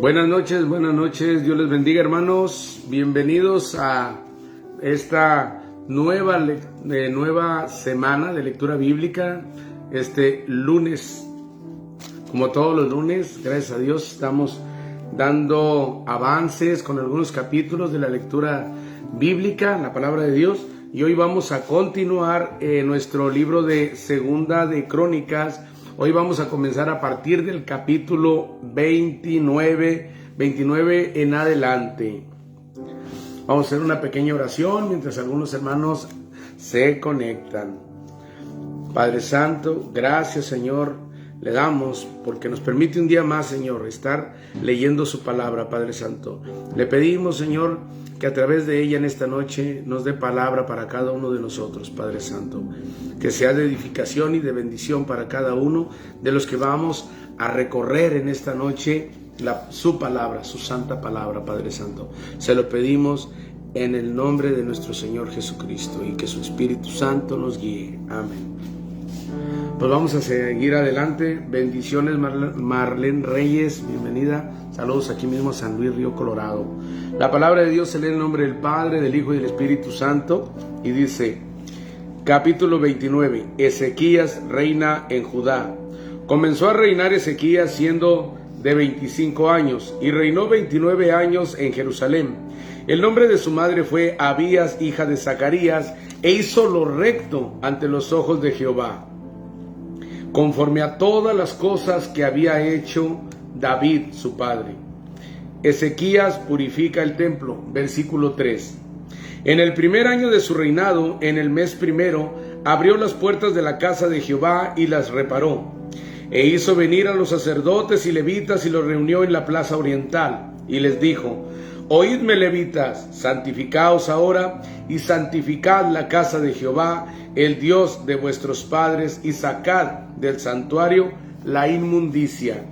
Buenas noches, Dios les bendiga, hermanos. Bienvenidos a esta nueva semana de lectura bíblica, este lunes. Como todos los lunes, gracias a Dios, estamos dando avances con algunos capítulos de la lectura bíblica, la palabra de Dios. Y hoy vamos a continuar nuestro libro de Segunda de Crónicas. Hoy vamos a comenzar a partir del capítulo 29 en adelante. Vamos a hacer una pequeña oración mientras algunos hermanos se conectan. Padre Santo, gracias, Señor, le damos porque nos permite un día más, Señor, estar leyendo su palabra, Padre Santo. Le pedimos, Señor, que a través de ella en esta noche nos dé palabra para cada uno de nosotros, Padre Santo. Que sea de edificación y de bendición para cada uno de los que vamos a recorrer en esta noche su palabra, su santa palabra, Padre Santo. Se lo pedimos en el nombre de nuestro Señor Jesucristo y que su Espíritu Santo nos guíe. Amén. Pues vamos a seguir adelante. Bendiciones, Marlene Reyes, bienvenida. Saludos aquí mismo a San Luis Río Colorado. La palabra de Dios se lee en el nombre del Padre, del Hijo y del Espíritu Santo y dice, capítulo 29, Ezequías reina en Judá. Comenzó a reinar Ezequías siendo de 25 años y reinó 29 años en Jerusalén. El nombre de su madre fue Abías, hija de Zacarías, e hizo lo recto ante los ojos de Jehová, conforme a todas las cosas que había hecho David, su padre. Ezequías purifica el templo, versículo 3. En el primer año de su reinado, en el mes primero, abrió las puertas de la casa de Jehová y las reparó. E hizo venir a los sacerdotes y levitas y los reunió en la plaza oriental. Y les dijo, oídme, levitas, santificaos ahora y santificad la casa de Jehová, el Dios de vuestros padres, y sacad del santuario la inmundicia.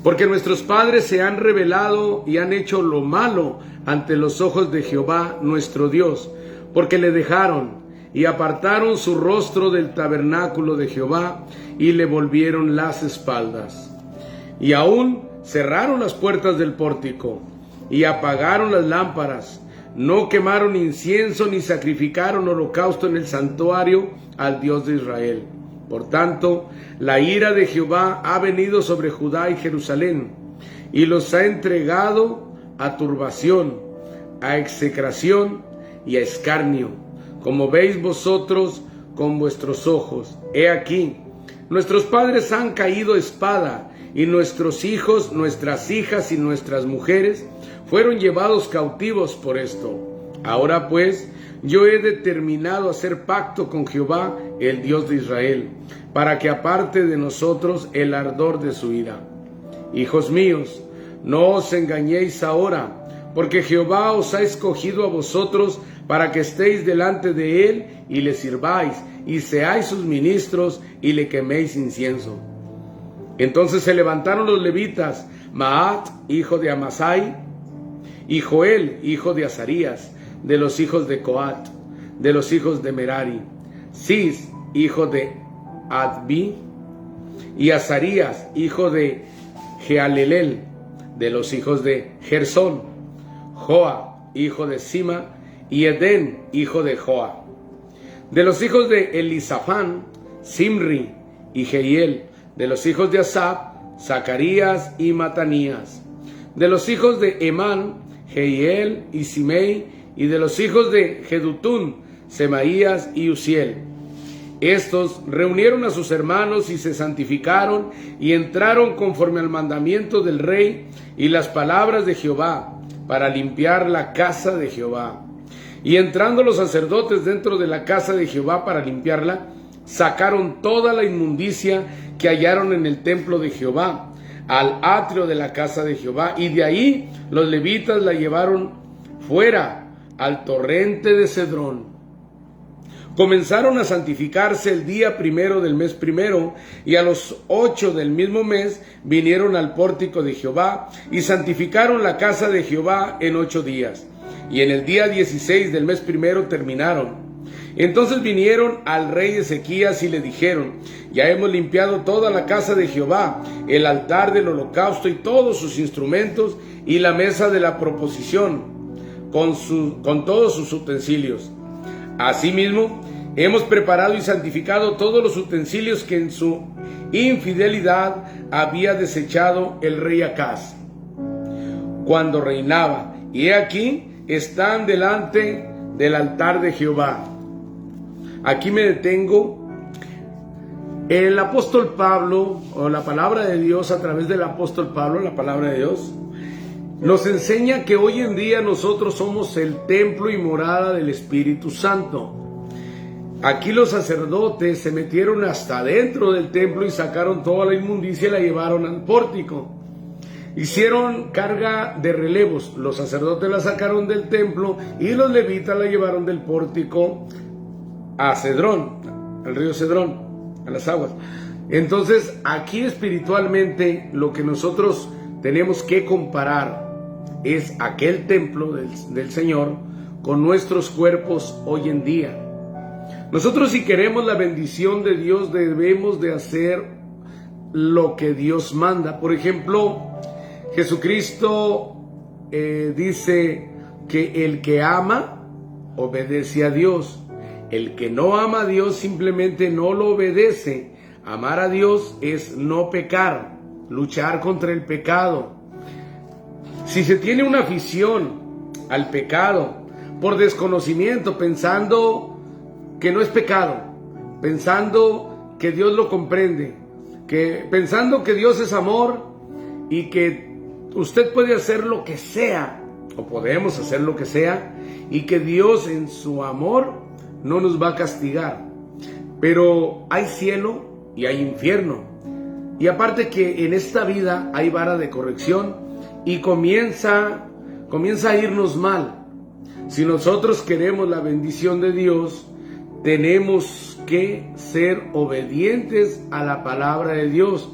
Porque nuestros padres se han rebelado y han hecho lo malo ante los ojos de Jehová nuestro Dios, porque le dejaron y apartaron su rostro del tabernáculo de Jehová y le volvieron las espaldas. Y aún cerraron las puertas del pórtico y apagaron las lámparas. No quemaron incienso ni sacrificaron holocausto en el santuario al Dios de Israel. Por tanto, la ira de Jehová ha venido sobre Judá y Jerusalén, y los ha entregado a turbación, a execración y a escarnio, como veis vosotros con vuestros ojos. He aquí, nuestros padres han caído a espada, y nuestros hijos, nuestras hijas y nuestras mujeres fueron llevados cautivos por esto. Ahora pues, yo he determinado hacer pacto con Jehová, el Dios de Israel, para que aparte de nosotros el ardor de su ira. Hijos míos, no os engañéis ahora, porque Jehová os ha escogido a vosotros para que estéis delante de él y le sirváis, y seáis sus ministros y le queméis incienso. Entonces se levantaron los levitas, Maat, hijo de Amasai, y Joel, hijo de Azarías, de los hijos de Coat, de los hijos de Merari, Cis, hijo de Adbi, y Azarías, hijo de Jealelel, de los hijos de Gersón, Joa, hijo de Sima, y Edén, hijo de Joa. De los hijos de Elisafán, Simri y Jehiel. De los hijos de Asaf, Zacarías y Matanías. De los hijos de Emán, Jehiel y Simei. Y de los hijos de Jedutún, Semaías y Uziel. Estos reunieron a sus hermanos y se santificaron y entraron conforme al mandamiento del rey y las palabras de Jehová para limpiar la casa de Jehová. Y entrando los sacerdotes dentro de la casa de Jehová para limpiarla, sacaron toda la inmundicia que hallaron en el templo de Jehová, al atrio de la casa de Jehová, y de ahí los levitas la llevaron fuera al torrente de Cedrón. Comenzaron a santificarse el día primero del mes primero, y a los 8 del mismo mes vinieron al pórtico de Jehová, y santificaron la casa de Jehová en 8 días. Y en el día 16 del mes primero terminaron. Entonces vinieron al rey Ezequías y le dijeron: ya hemos limpiado toda la casa de Jehová, el altar del holocausto y todos sus instrumentos, y la mesa de la proposición, con todos sus utensilios. Asimismo, hemos preparado y santificado todos los utensilios que en su infidelidad había desechado el rey Acaz cuando reinaba, y he aquí están delante del altar de Jehová. Aquí me detengo. El apóstol Pablo, o la palabra de Dios a través del apóstol Pablo, la palabra de Dios, nos enseña que hoy en día nosotros somos el templo y morada del Espíritu Santo. Aquí los sacerdotes se metieron hasta dentro del templo y sacaron toda la inmundicia y la llevaron al pórtico. Hicieron carga de relevos. Los sacerdotes la sacaron del templo y los levitas la llevaron del pórtico a Cedrón, al río Cedrón, a las aguas. Entonces, aquí espiritualmente lo que nosotros tenemos que comparar es aquel templo del Señor con nuestros cuerpos hoy en día. Nosotros, si queremos la bendición de Dios, debemos de hacer lo que Dios manda. Por ejemplo, Jesucristo dice que el que ama obedece a Dios. El que no ama a Dios simplemente no lo obedece. Amar a Dios es no pecar, luchar contra el pecado. Si se tiene una afición al pecado por desconocimiento, pensando que no es pecado, pensando que Dios lo comprende, pensando que Dios es amor y que usted puede hacer lo que sea, o podemos hacer lo que sea, y que Dios en su amor no nos va a castigar. Pero hay cielo y hay infierno. Y aparte que en esta vida hay vara de corrección y comienza a irnos mal. Si nosotros queremos la bendición de Dios, tenemos que ser obedientes a la palabra de Dios.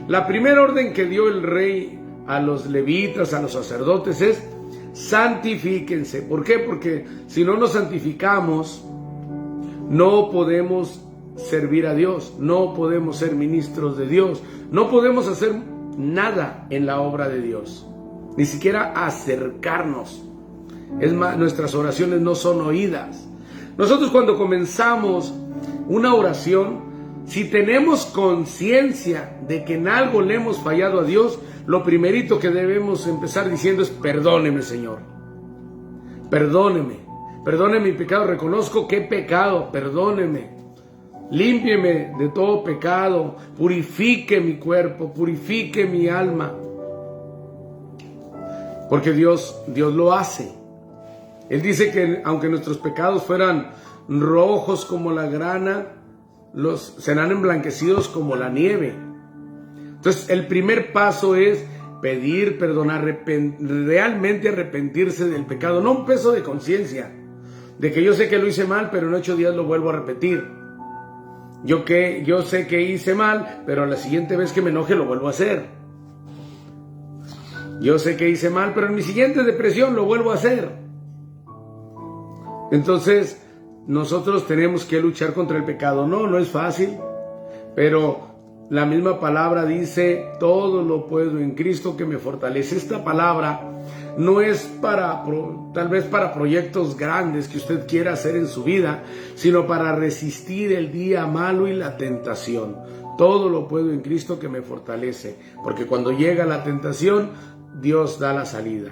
La primera orden que dio el rey a los levitas, a los sacerdotes, es: santifíquense. ¿Por qué? Porque si no nos santificamos, no podemos servir a Dios, no podemos ser ministros de Dios, no podemos hacer nada en la obra de Dios, ni siquiera acercarnos. Es más, nuestras oraciones no son oídas. Nosotros, cuando comenzamos una oración, si tenemos conciencia de que en algo le hemos fallado a Dios, lo primerito que debemos empezar diciendo es: perdóneme, Señor, perdóneme mi pecado, reconozco que he pecado, perdóneme, límpieme de todo pecado, purifique mi cuerpo, purifique mi alma, porque Dios lo hace. Él dice que aunque nuestros pecados fueran rojos como la grana, serán emblanquecidos como la nieve. Entonces, el primer paso es pedir perdón, realmente arrepentirse del pecado, no un peso de conciencia, de que yo sé que lo hice mal, pero en 8 días lo vuelvo a repetir. Yo sé que hice mal, pero la siguiente vez que me enoje lo vuelvo a hacer. Yo sé que hice mal, pero en mi siguiente depresión lo vuelvo a hacer. Entonces, nosotros tenemos que luchar contra el pecado. No es fácil, pero la misma palabra dice: todo lo puedo en Cristo que me fortalece. Esta palabra no es tal vez para proyectos grandes que usted quiera hacer en su vida, sino para resistir el día malo y la tentación. Todo lo puedo en Cristo que me fortalece, porque cuando llega la tentación, Dios da la salida,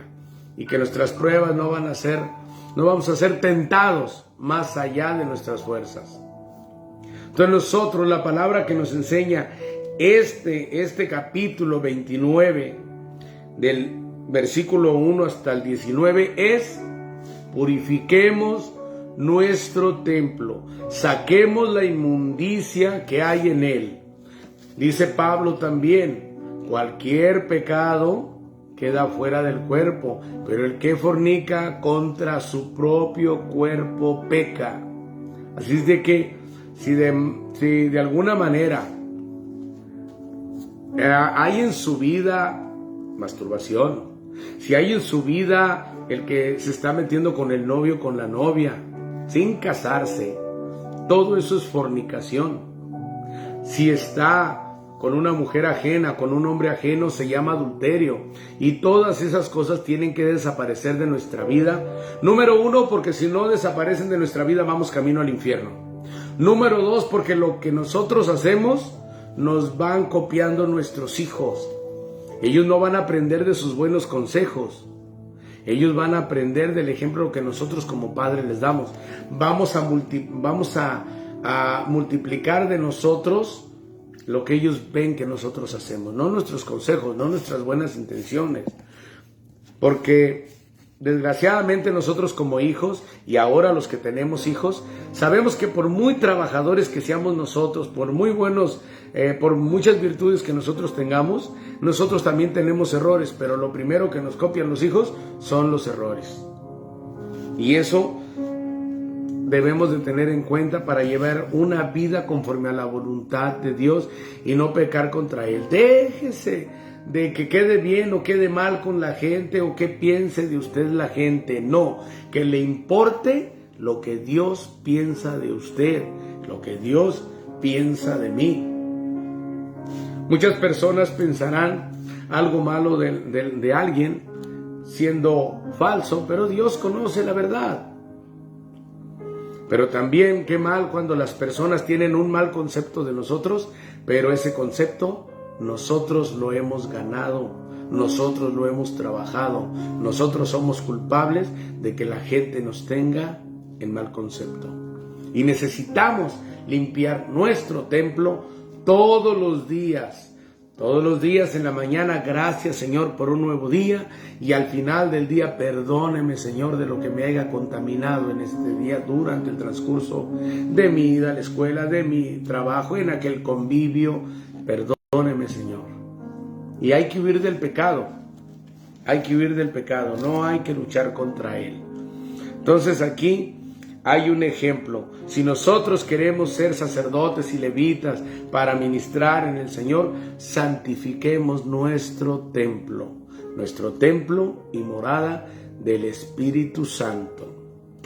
y que nuestras pruebas no vamos a ser tentados más allá de nuestras fuerzas. Entonces nosotros, la palabra que nos enseña este capítulo 29 del versículo 1 hasta el 19 es: purifiquemos nuestro templo, saquemos la inmundicia que hay en él. Dice Pablo también: cualquier pecado queda fuera del cuerpo, pero el que fornica contra su propio cuerpo peca. Así es de que si de alguna manera hay en su vida masturbación, si hay en su vida el que se está metiendo con el novio, con la novia, sin casarse, todo eso es fornicación. Si está con una mujer ajena, con un hombre ajeno, se llama adulterio. Y todas esas cosas tienen que desaparecer de nuestra vida. Número 1, porque si no desaparecen de nuestra vida, vamos camino al infierno. Número 2, porque lo que nosotros hacemos, nos van copiando nuestros hijos. Ellos no van a aprender de sus buenos consejos. Ellos van a aprender del ejemplo que nosotros como padres les damos. Vamos a multiplicar de nosotros lo que ellos ven que nosotros hacemos, no nuestros consejos, no nuestras buenas intenciones. Porque desgraciadamente nosotros como hijos, y ahora los que tenemos hijos, sabemos que por muy trabajadores que seamos nosotros, por muy buenos, por muchas virtudes que nosotros tengamos, nosotros también tenemos errores, pero lo primero que nos copian los hijos son los errores. Y eso debemos de tener en cuenta para llevar una vida conforme a la voluntad de Dios y no pecar contra Él. Déjese de que quede bien o quede mal con la gente o que piense de usted la gente. No, que le importe lo que Dios piensa de usted, lo que Dios piensa de mí. Muchas personas pensarán algo malo de alguien siendo falso, pero Dios conoce la verdad. Pero también qué mal cuando las personas tienen un mal concepto de nosotros, pero ese concepto nosotros lo hemos ganado, nosotros lo hemos trabajado, nosotros somos culpables de que la gente nos tenga en mal concepto. Y necesitamos limpiar nuestro templo todos los días en la mañana. Gracias, Señor, por un nuevo día, y al final del día perdóneme, Señor, de lo que me haya contaminado en este día durante el transcurso de mi ida a la escuela, de mi trabajo, en aquel convivio. Perdóneme, Señor. Y hay que huir del pecado, no hay que luchar contra él. Entonces aquí hay un ejemplo. Si nosotros queremos ser sacerdotes y levitas para ministrar en el Señor, santifiquemos nuestro templo y morada del Espíritu Santo.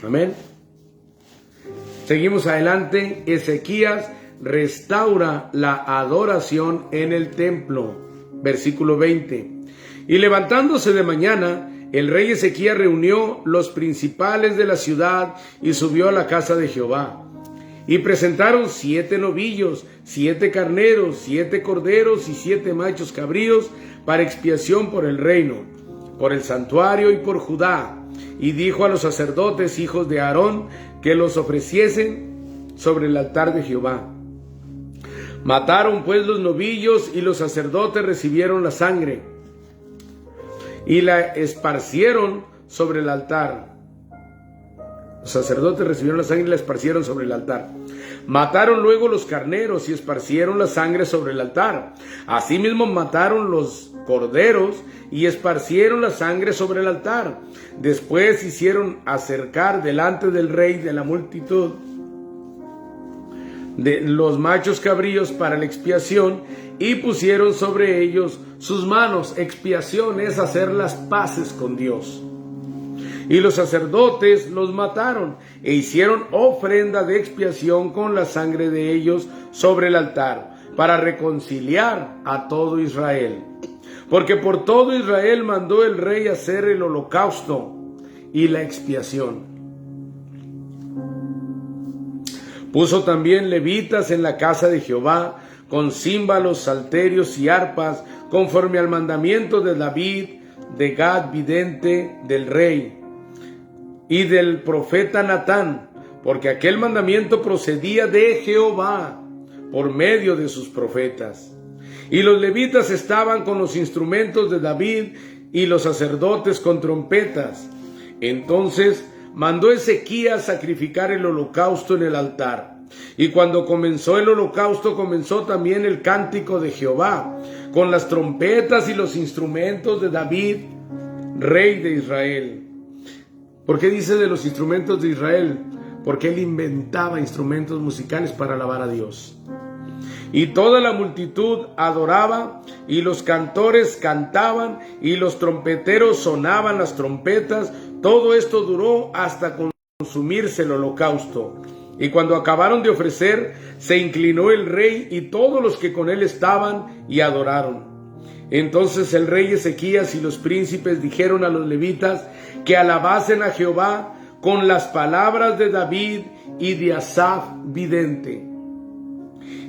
Amén. Seguimos adelante. Ezequías restaura la adoración en el templo. Versículo 20. Y levantándose de mañana, el rey Ezequías reunió los principales de la ciudad y subió a la casa de Jehová. Y presentaron 7 novillos, 7 carneros, 7 corderos y 7 machos cabríos para expiación por el reino, por el santuario y por Judá. Y dijo a los sacerdotes, hijos de Aarón, que los ofreciesen sobre el altar de Jehová. Mataron pues los novillos, y los sacerdotes recibieron la sangre y la esparcieron sobre el altar. Los sacerdotes recibieron la sangre y la esparcieron sobre el altar. Mataron luego los carneros y esparcieron la sangre sobre el altar. Asimismo mataron los corderos y esparcieron la sangre sobre el altar. Después hicieron acercar delante del rey de la multitud de los machos cabríos para la expiación, y pusieron sobre ellos sus manos. Expiación es hacer las paces con Dios. Y los sacerdotes los mataron e hicieron ofrenda de expiación con la sangre de ellos sobre el altar, para reconciliar a todo Israel. Porque por todo Israel mandó el rey hacer el holocausto y la expiación. Puso también levitas en la casa de Jehová, con címbalos, salterios y arpas, conforme al mandamiento de David, de Gad, vidente del rey, y del profeta Natán, porque aquel mandamiento procedía de Jehová por medio de sus profetas. Y los levitas estaban con los instrumentos de David, y los sacerdotes con trompetas. Entonces mandó Ezequías sacrificar el holocausto en el altar. Y cuando comenzó el holocausto, comenzó también el cántico de Jehová, con las trompetas y los instrumentos de David, rey de Israel. ¿Por qué dice de los instrumentos de Israel? Porque él inventaba instrumentos musicales para alabar a Dios. Y toda la multitud adoraba, y los cantores cantaban, y los trompeteros sonaban las trompetas. Todo esto duró hasta consumirse el holocausto. Y cuando acabaron de ofrecer, se inclinó el rey y todos los que con él estaban y adoraron. Entonces el rey Ezequías y los príncipes dijeron a los levitas que alabasen a Jehová con las palabras de David y de Asaf vidente.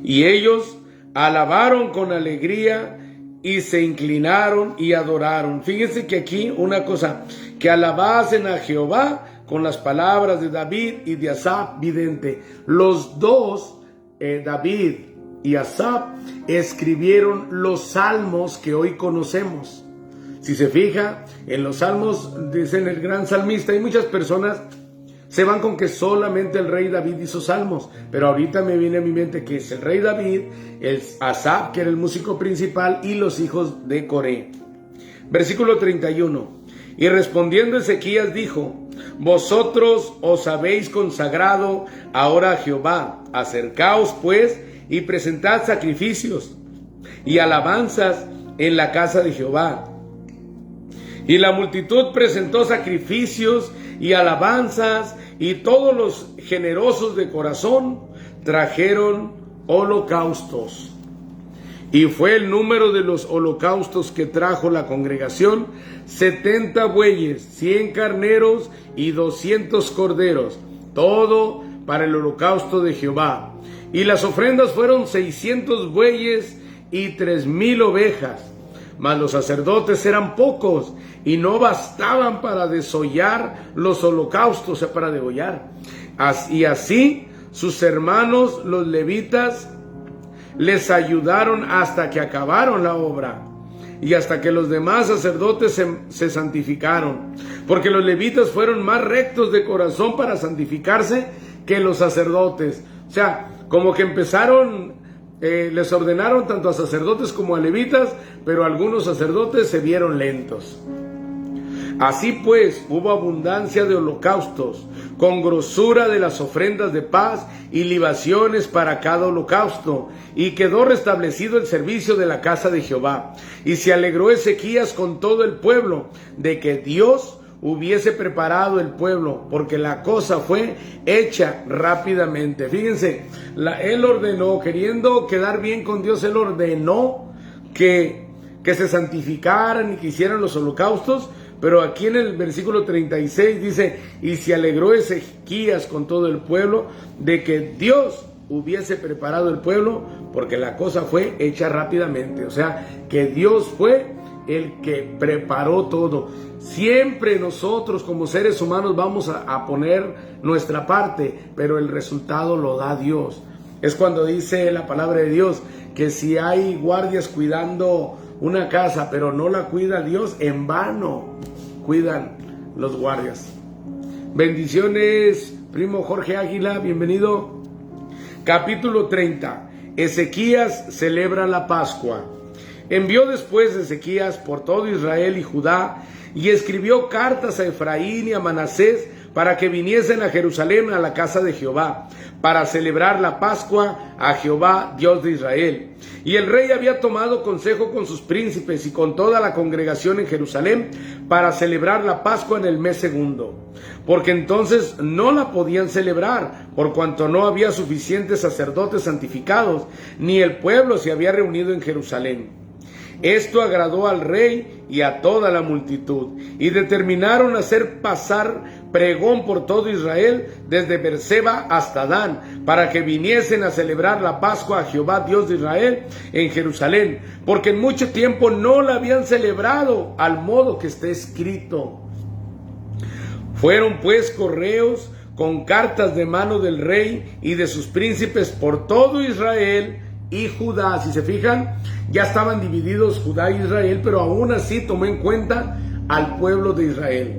Y ellos alabaron con alegría y se inclinaron y adoraron. Fíjense que aquí una cosa, que alabasen a Jehová con las palabras de David y de Asaf vidente. Los dos, David y Asaf, escribieron los salmos que hoy conocemos. Si se fija, en los salmos, dicen el gran salmista, y muchas personas se van con que solamente el rey David hizo salmos, pero ahorita me viene a mi mente que es el rey David, el Asaf, que era el músico principal, y los hijos de Coré. Versículo 31. Y respondiendo Ezequías dijo: vosotros os habéis consagrado ahora a Jehová, acercaos pues y presentad sacrificios y alabanzas en la casa de Jehová. Y la multitud presentó sacrificios y alabanzas, y todos los generosos de corazón trajeron holocaustos. Y fue el número de los holocaustos que trajo la congregación 70 bueyes, 100 carneros y 200 corderos, todo para el holocausto de Jehová. Y las ofrendas fueron 600 bueyes y 3,000 ovejas. Mas los sacerdotes eran pocos y no bastaban para desollar los holocaustos, o sea, para degollar. Y así sus hermanos los levitas les ayudaron hasta que acabaron la obra y hasta que los demás sacerdotes se santificaron, porque los levitas fueron más rectos de corazón para santificarse que los sacerdotes. O sea, como que empezaron, les ordenaron tanto a sacerdotes como a levitas, pero algunos sacerdotes se vieron lentos. Así pues, hubo abundancia de holocaustos, con grosura de las ofrendas de paz y libaciones para cada holocausto, y quedó restablecido el servicio de la casa de Jehová. Y se alegró Ezequías con todo el pueblo de que Dios hubiese preparado el pueblo, porque la cosa fue hecha rápidamente. Fíjense, él ordenó, queriendo quedar bien con Dios, él ordenó que se santificaran y que hicieran los holocaustos. Pero aquí en el versículo 36 dice: y se alegró Ezequías con todo el pueblo de que Dios hubiese preparado el pueblo, porque la cosa fue hecha rápidamente. O sea, que Dios fue el que preparó todo. Siempre nosotros como seres humanos vamos a poner nuestra parte, pero el resultado lo da Dios. Es cuando dice la palabra de Dios que si hay guardias cuidando una casa, pero no la cuida Dios, en vano cuidan los guardias. Bendiciones, primo Jorge Águila, bienvenido. Capítulo 30. Ezequías celebra la Pascua. Envió después Ezequías por todo Israel y Judá, y escribió cartas a Efraín y a Manasés para que viniesen a Jerusalén a la casa de Jehová, para celebrar la Pascua a Jehová, Dios de Israel. Y el rey había tomado consejo con sus príncipes y con toda la congregación en Jerusalén para celebrar la Pascua en el mes segundo, porque entonces no la podían celebrar, por cuanto no había suficientes sacerdotes santificados, ni el pueblo se había reunido en Jerusalén. Esto agradó al rey y a toda la multitud, y determinaron hacer pasar pregón por todo Israel, desde Beerseba hasta Dan, para que viniesen a celebrar la Pascua a Jehová Dios de Israel en Jerusalén, porque en mucho tiempo no la habían celebrado al modo que está escrito. Fueron pues correos con cartas de mano del rey y de sus príncipes por todo Israel y Judá. Si se fijan, ya estaban divididos Judá e Israel, pero aún así tomó en cuenta al pueblo de Israel.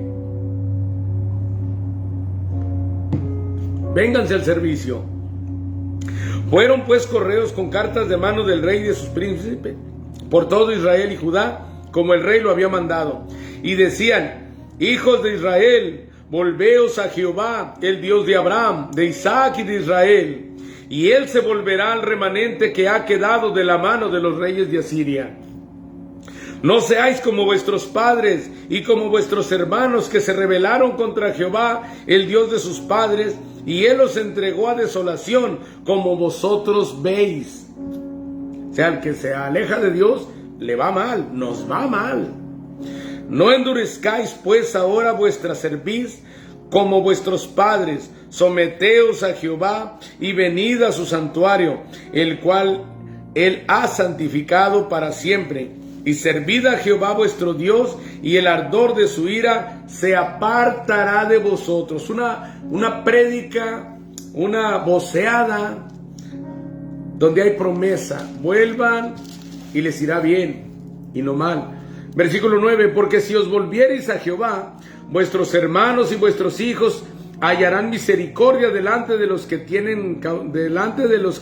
Vénganse al servicio. Fueron pues correos con cartas de mano del rey y de sus príncipes por todo Israel y Judá, como el rey lo había mandado. Y decían: hijos de Israel, volveos a Jehová, el Dios de Abraham, de Isaac y de Israel, y él se volverá al remanente que ha quedado de la mano de los reyes de Asiria. No seáis como vuestros padres y como vuestros hermanos que se rebelaron contra Jehová, el Dios de sus padres, y Él los entregó a desolación, como vosotros veis. O sea, el que se aleja de Dios, le va mal, nos va mal. No endurezcáis pues ahora vuestra cerviz como vuestros padres, someteos a Jehová y venid a su santuario, el cual Él ha santificado para siempre, y servid a Jehová vuestro Dios, y el ardor de su ira se apartará de vosotros. Una prédica, una voceada, donde hay promesa. Vuelvan y les irá bien, y no mal. Versículo 9, porque si os volviereis a Jehová, vuestros hermanos y vuestros hijos hallarán misericordia delante de los que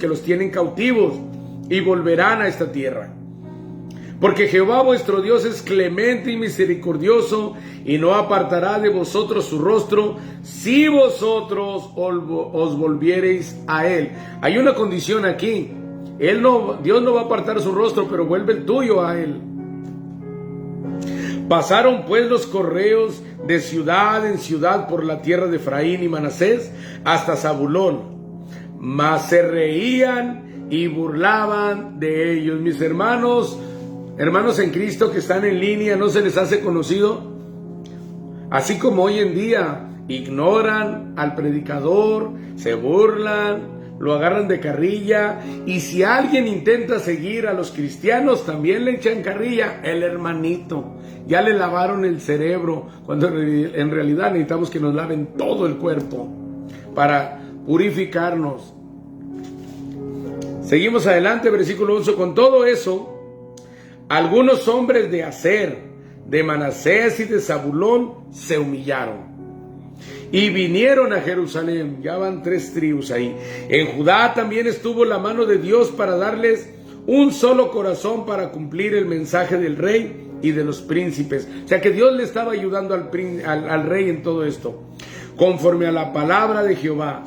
los tienen cautivos, y volverán a esta tierra. Porque Jehová vuestro Dios es clemente y misericordioso, y no apartará de vosotros su rostro, si vosotros os volviereis a Él. Hay una condición aquí. Dios no va a apartar su rostro, pero vuelve el tuyo a Él. Pasaron pues los correos de ciudad en ciudad por la tierra de Efraín y Manasés hasta Zabulón, mas se reían y burlaban de ellos. Mis hermanos en Cristo que están en línea, ¿no se les hace conocido? Así como hoy en día ignoran al predicador, se burlan, lo agarran de carrilla, y si alguien intenta seguir a los cristianos, también le echan carrilla. El hermanito, ya le lavaron el cerebro, cuando en realidad necesitamos que nos laven todo el cuerpo para purificarnos. Seguimos adelante, versículo 11. Con todo eso, algunos hombres de Aser, de Manasés y de Zabulón se humillaron y vinieron a Jerusalén. Ya van 3 tribus ahí. En Judá también estuvo la mano de Dios para darles un solo corazón para cumplir el mensaje del rey y de los príncipes. O sea que Dios le estaba ayudando al rey en todo esto, conforme a la palabra de Jehová.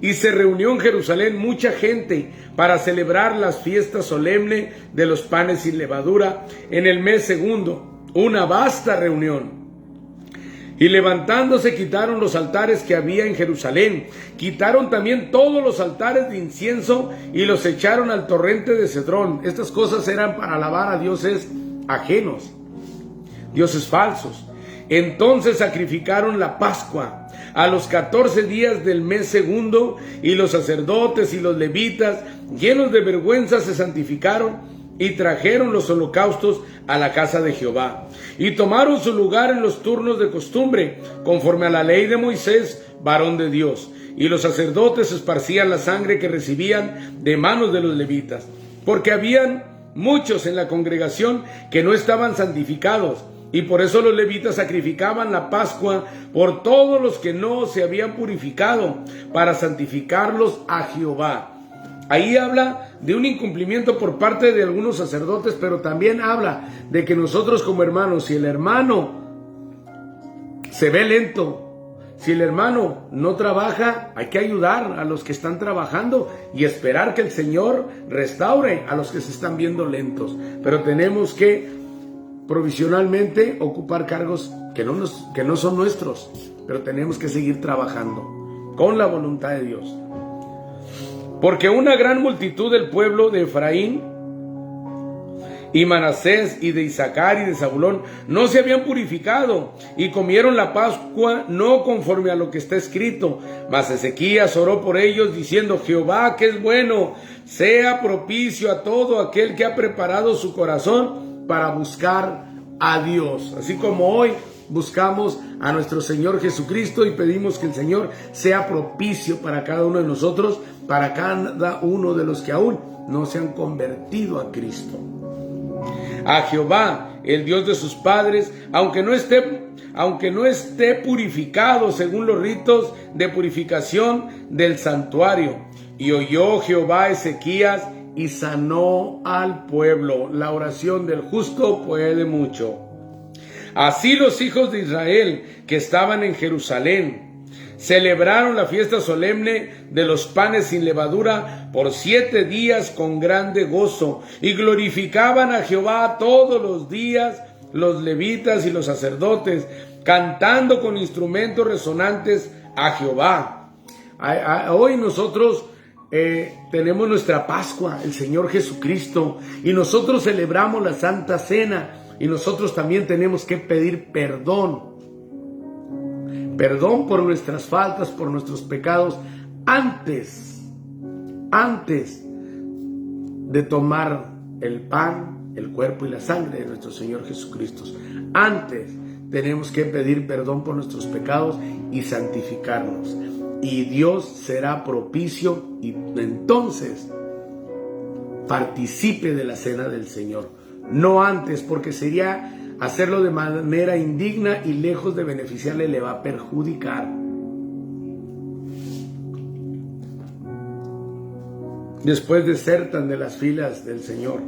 Y se reunió en Jerusalén mucha gente para celebrar las fiestas solemnes de los panes sin levadura en el mes segundo, una vasta reunión. Y levantándose quitaron los altares que había en Jerusalén, quitaron también todos los altares de incienso y los echaron al torrente de Cedrón. Estas cosas eran para alabar a dioses ajenos, dioses falsos. Entonces sacrificaron la Pascua a los 14 días del mes segundo, y los sacerdotes y los levitas, llenos de vergüenza, se santificaron y trajeron los holocaustos a la casa de Jehová, y tomaron su lugar en los turnos de costumbre, conforme a la ley de Moisés, varón de Dios. Y los sacerdotes esparcían la sangre que recibían de manos de los levitas, porque habían muchos en la congregación que no estaban santificados, y por eso los levitas sacrificaban la Pascua por todos los que no se habían purificado, para santificarlos a Jehová. Ahí habla de un incumplimiento por parte de algunos sacerdotes, pero también habla de que nosotros como hermanos, si el hermano se ve lento, si el hermano no trabaja, hay que ayudar a los que están trabajando y esperar que el Señor restaure a los que se están viendo lentos. Pero tenemos que provisionalmente ocupar cargos que no son nuestros, pero tenemos que seguir trabajando con la voluntad de Dios. Porque una gran multitud del pueblo de Efraín y Manasés y de Isaacar y de Zabulón no se habían purificado, y comieron la Pascua no conforme a lo que está escrito. Mas Ezequías oró por ellos diciendo: Jehová, que es bueno, sea propicio a todo aquel que ha preparado su corazón para buscar a Dios. Así como hoy buscamos a nuestro Señor Jesucristo y pedimos que el Señor sea propicio para cada uno de nosotros, para cada uno de los que aún no se han convertido a Cristo. A Jehová, el Dios de sus padres, aunque no esté purificado según los ritos de purificación del santuario. Y oyó Jehová a Ezequías y sanó al pueblo. La oración del justo puede mucho. Así los hijos de Israel que estaban en Jerusalén celebraron la fiesta solemne de los panes sin levadura por 7 días con grande gozo, y glorificaban a Jehová todos los días los levitas y los sacerdotes, cantando con instrumentos resonantes a Jehová. Hoy nosotros tenemos nuestra Pascua, el Señor Jesucristo, y nosotros celebramos la Santa Cena, y nosotros también tenemos que pedir perdón por nuestras faltas, por nuestros pecados, antes de tomar el pan, el cuerpo y la sangre de nuestro Señor Jesucristo. Antes tenemos que pedir perdón por nuestros pecados y santificarnos, y Dios será propicio, y entonces participe de la cena del Señor. No antes, porque sería hacerlo de manera indigna, y lejos de beneficiarle le va a perjudicar. Después desertan de las filas del Señor.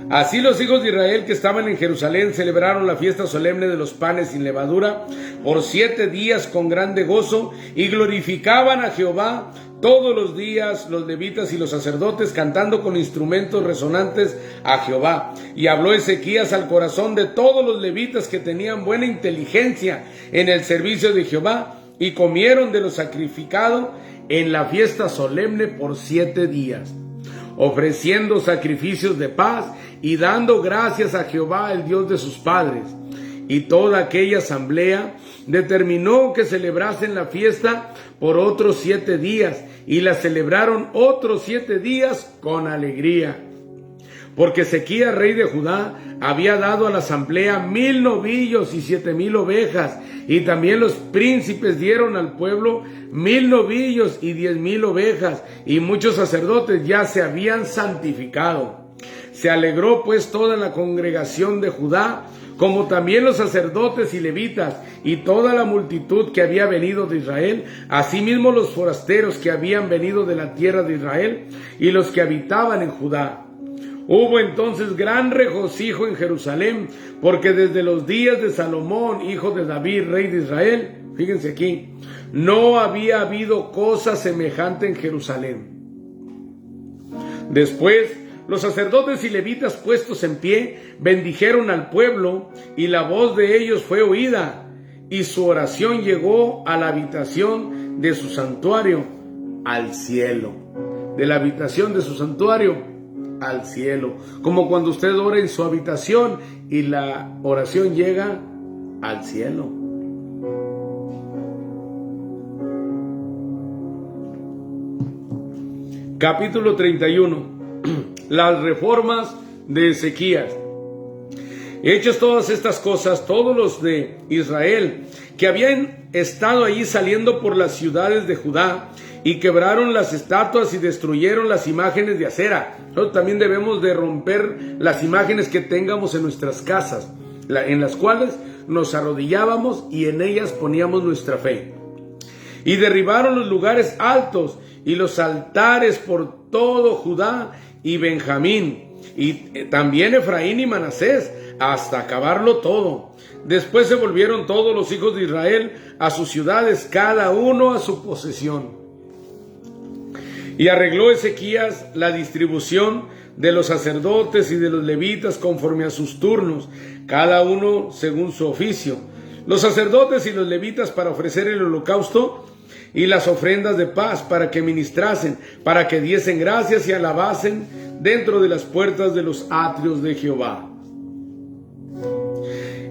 Así los hijos de Israel que estaban en Jerusalén celebraron la fiesta solemne de los panes sin levadura por 7 días con grande gozo, y glorificaban a Jehová todos los días los levitas y los sacerdotes, cantando con instrumentos resonantes a Jehová. Y habló Ezequías al corazón de todos los levitas que tenían buena inteligencia en el servicio de Jehová, y comieron de lo sacrificado en la fiesta solemne por 7 días, ofreciendo sacrificios de paz y dando gracias a Jehová, el Dios de sus padres. Y toda aquella asamblea determinó que celebrasen la fiesta por otros 7 días, y la celebraron otros 7 días con alegría. Porque Ezequías, rey de Judá, había dado a la asamblea 1000 novillos y 7000 ovejas, y también los príncipes dieron al pueblo 1000 novillos y 10,000 ovejas, y muchos sacerdotes ya se habían santificado. Se alegró pues toda la congregación de Judá, como también los sacerdotes y levitas, y toda la multitud que había venido de Israel, asimismo los forasteros que habían venido de la tierra de Israel, y los que habitaban en Judá. Hubo entonces gran regocijo en Jerusalén, porque desde los días de Salomón, hijo de David, rey de Israel, fíjense aquí, no había habido cosa semejante en Jerusalén. Después, los sacerdotes y levitas puestos en pie bendijeron al pueblo, y la voz de ellos fue oída, y su oración llegó a la habitación de su santuario, al cielo. De la habitación de su santuario al cielo. Como cuando usted ora en su habitación y la oración llega al cielo. Capítulo 31. Las reformas de Ezequías. Hechas todas estas cosas, todos los de Israel que habían estado allí saliendo por las ciudades de Judá, y quebraron las estatuas y destruyeron las imágenes de acera. Nosotros también debemos de romper las imágenes que tengamos en nuestras casas, en las cuales nos arrodillábamos y en ellas poníamos nuestra fe. Y derribaron los lugares altos y los altares por todo Judá y Benjamín, y también Efraín y Manasés, hasta acabarlo todo. Después se volvieron todos los hijos de Israel a sus ciudades, cada uno a su posesión. Y arregló Ezequías la distribución de los sacerdotes y de los levitas conforme a sus turnos, cada uno según su oficio. Los sacerdotes y los levitas para ofrecer el holocausto y las ofrendas de paz, para que ministrasen, para que diesen gracias y alabasen dentro de las puertas de los atrios de Jehová.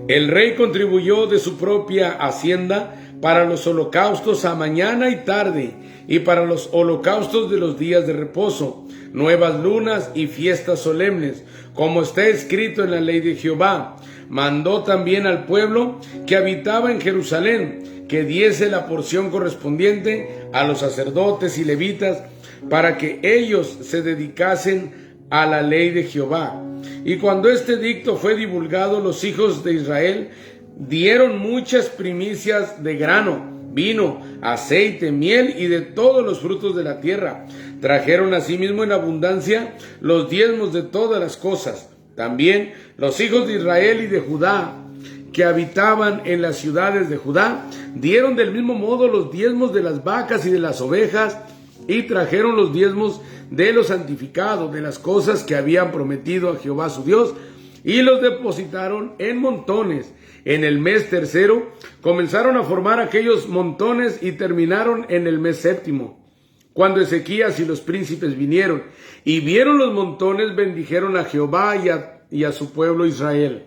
El rey contribuyó de su propia hacienda para los holocaustos a mañana y tarde, y para los holocaustos de los días de reposo, nuevas lunas y fiestas solemnes, como está escrito en la ley de Jehová. Mandó también al pueblo que habitaba en Jerusalén que diese la porción correspondiente a los sacerdotes y levitas, para que ellos se dedicasen a la ley de Jehová. Y cuando este edicto fue divulgado, los hijos de Israel dieron muchas primicias de grano, vino, aceite, miel y de todos los frutos de la tierra. Trajeron asimismo en abundancia los diezmos de todas las cosas. También los hijos de Israel y de Judá, que habitaban en las ciudades de Judá, dieron del mismo modo los diezmos de las vacas y de las ovejas, y trajeron los diezmos de lo santificado, de las cosas que habían prometido a Jehová su Dios, y los depositaron en montones. En el mes tercero comenzaron a formar aquellos montones y terminaron en el mes séptimo. Cuando Ezequías y los príncipes vinieron y vieron los montones, bendijeron a Jehová y a su pueblo Israel.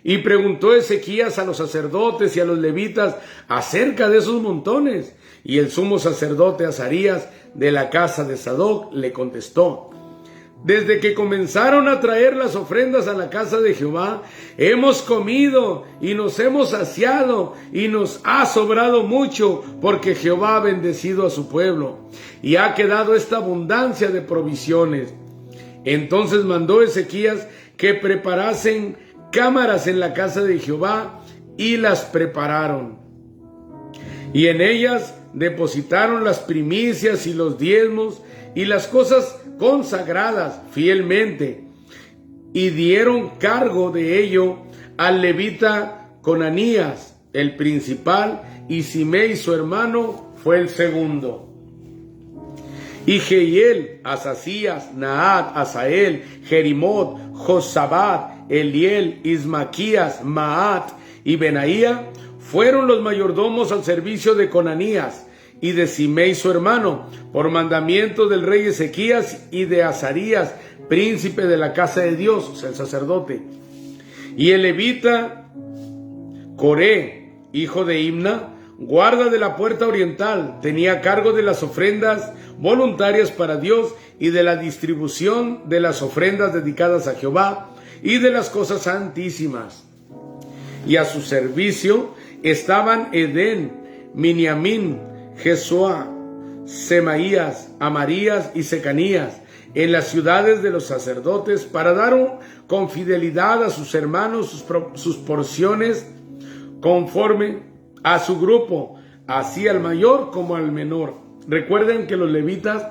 Y preguntó Ezequías a los sacerdotes y a los levitas acerca de esos montones. Y el sumo sacerdote Azarías de la casa de Sadoc le contestó: desde que comenzaron a traer las ofrendas a la casa de Jehová, hemos comido y nos hemos saciado y nos ha sobrado mucho, porque Jehová ha bendecido a su pueblo y ha quedado esta abundancia de provisiones. Entonces mandó Ezequías que preparasen cámaras en la casa de Jehová, y las prepararon. Y en ellas depositaron las primicias y los diezmos y las cosas consagradas fielmente, y dieron cargo de ello al levita Conanías, el principal, y Simei su hermano fue el segundo. Y Jehiel, Asasías, Naat, Asael, Jerimot, Josabat, Eliel, Ismaquías, Maat y Benaía fueron los mayordomos al servicio de Conanías y de Simei su hermano, por mandamiento del rey Ezequías y de Azarías, príncipe de la casa de Dios, o sea, el sacerdote. Y el levita Coré, hijo de Imna, guarda de la puerta oriental, tenía cargo de las ofrendas voluntarias para Dios y de la distribución de las ofrendas dedicadas a Jehová y de las cosas santísimas. Y a su servicio estaban Edén, Miniamín, Jesúa, Semaías, Amarías y Secanías, en las ciudades de los sacerdotes, para dar con fidelidad a sus hermanos sus porciones conforme a su grupo, así al mayor como al menor. Recuerden que los levitas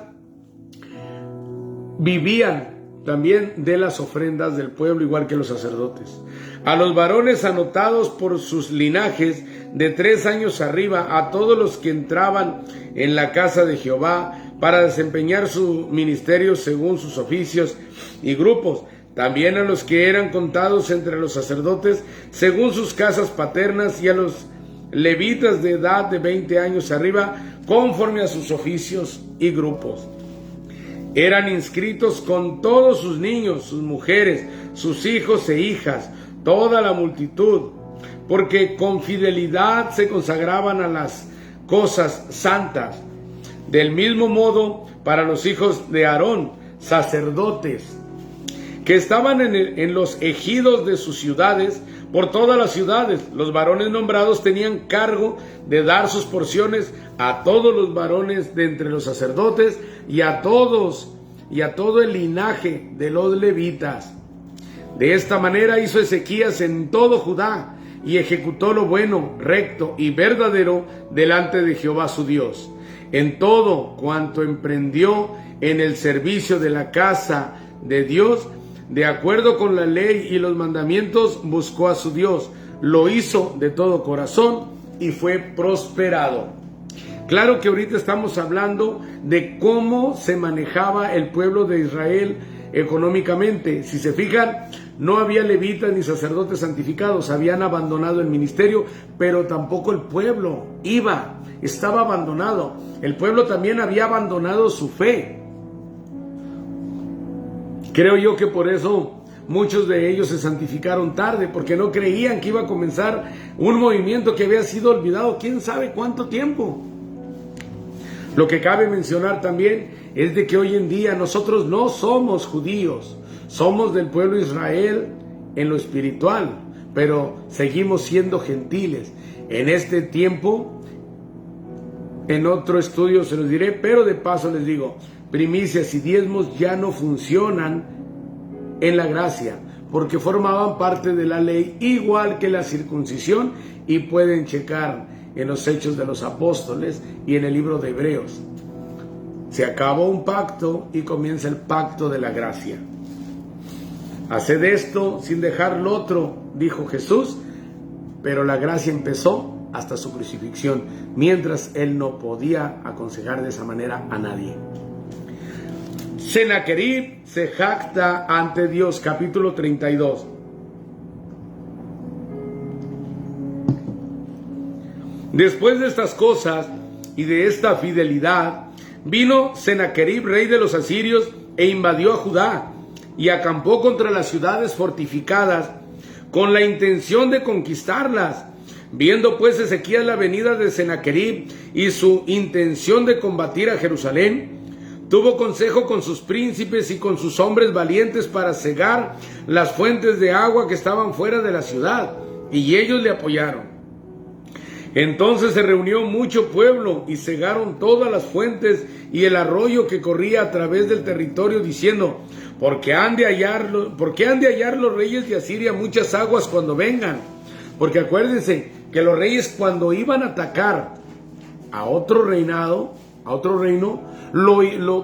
vivían también de las ofrendas del pueblo, igual que los sacerdotes. A los varones anotados por sus linajes de 3 años arriba, a todos los que entraban en la casa de Jehová para desempeñar su ministerio según sus oficios y grupos, también a los que eran contados entre los sacerdotes según sus casas paternas, y a los levitas de edad de 20 años arriba conforme a sus oficios y grupos. Eran inscritos con todos sus niños, sus mujeres, sus hijos e hijas, toda la multitud, porque con fidelidad se consagraban a las cosas santas. Del mismo modo, para los hijos de Aarón, sacerdotes, que estaban en los ejidos de sus ciudades, por todas las ciudades, los varones nombrados tenían cargo de dar sus porciones a todos los varones de entre los sacerdotes y a todo el linaje de los levitas. De esta manera hizo Ezequías en todo Judá, y ejecutó lo bueno, recto y verdadero delante de Jehová su Dios. En todo cuanto emprendió en el servicio de la casa de Dios, de acuerdo con la ley y los mandamientos, buscó a su Dios, lo hizo de todo corazón y fue prosperado. Claro que ahorita estamos hablando de cómo se manejaba el pueblo de Israel económicamente. Si se fijan, no había levitas ni sacerdotes santificados, habían abandonado el ministerio, pero tampoco el pueblo estaba abandonado. El pueblo también había abandonado su fe. Creo yo que por eso muchos de ellos se santificaron tarde, porque no creían que iba a comenzar un movimiento que había sido olvidado quién sabe cuánto tiempo. Lo que cabe mencionar también es de que hoy en día nosotros no somos judíos, somos del pueblo de Israel en lo espiritual, pero seguimos siendo gentiles. En este tiempo, en otro estudio se los diré, pero de paso les digo, primicias y diezmos ya no funcionan en la gracia, porque formaban parte de la ley, igual que la circuncisión, y pueden checar en los Hechos de los Apóstoles y en el libro de Hebreos. Se acabó un pacto y comienza el pacto de la gracia. Haced esto sin dejar lo otro, dijo Jesús, pero la gracia empezó hasta su crucifixión, mientras él no podía aconsejar de esa manera a nadie. Sennacherib se jacta ante Dios, capítulo 32. Después de estas cosas y de esta fidelidad, vino Sennacherib, rey de los asirios, e invadió a Judá, y acampó contra las ciudades fortificadas, con la intención de conquistarlas. Viendo pues Ezequías la venida de Sennacherib y su intención de combatir a Jerusalén, tuvo consejo con sus príncipes y con sus hombres valientes para cegar las fuentes de agua que estaban fuera de la ciudad, y ellos le apoyaron. Entonces se reunió mucho pueblo y cegaron todas las fuentes y el arroyo que corría a través del territorio, diciendo: ¿Por qué han de hallar los reyes de Asiria muchas aguas cuando vengan? Porque acuérdense que los reyes, cuando iban a atacar a otro reinado, a otro reino,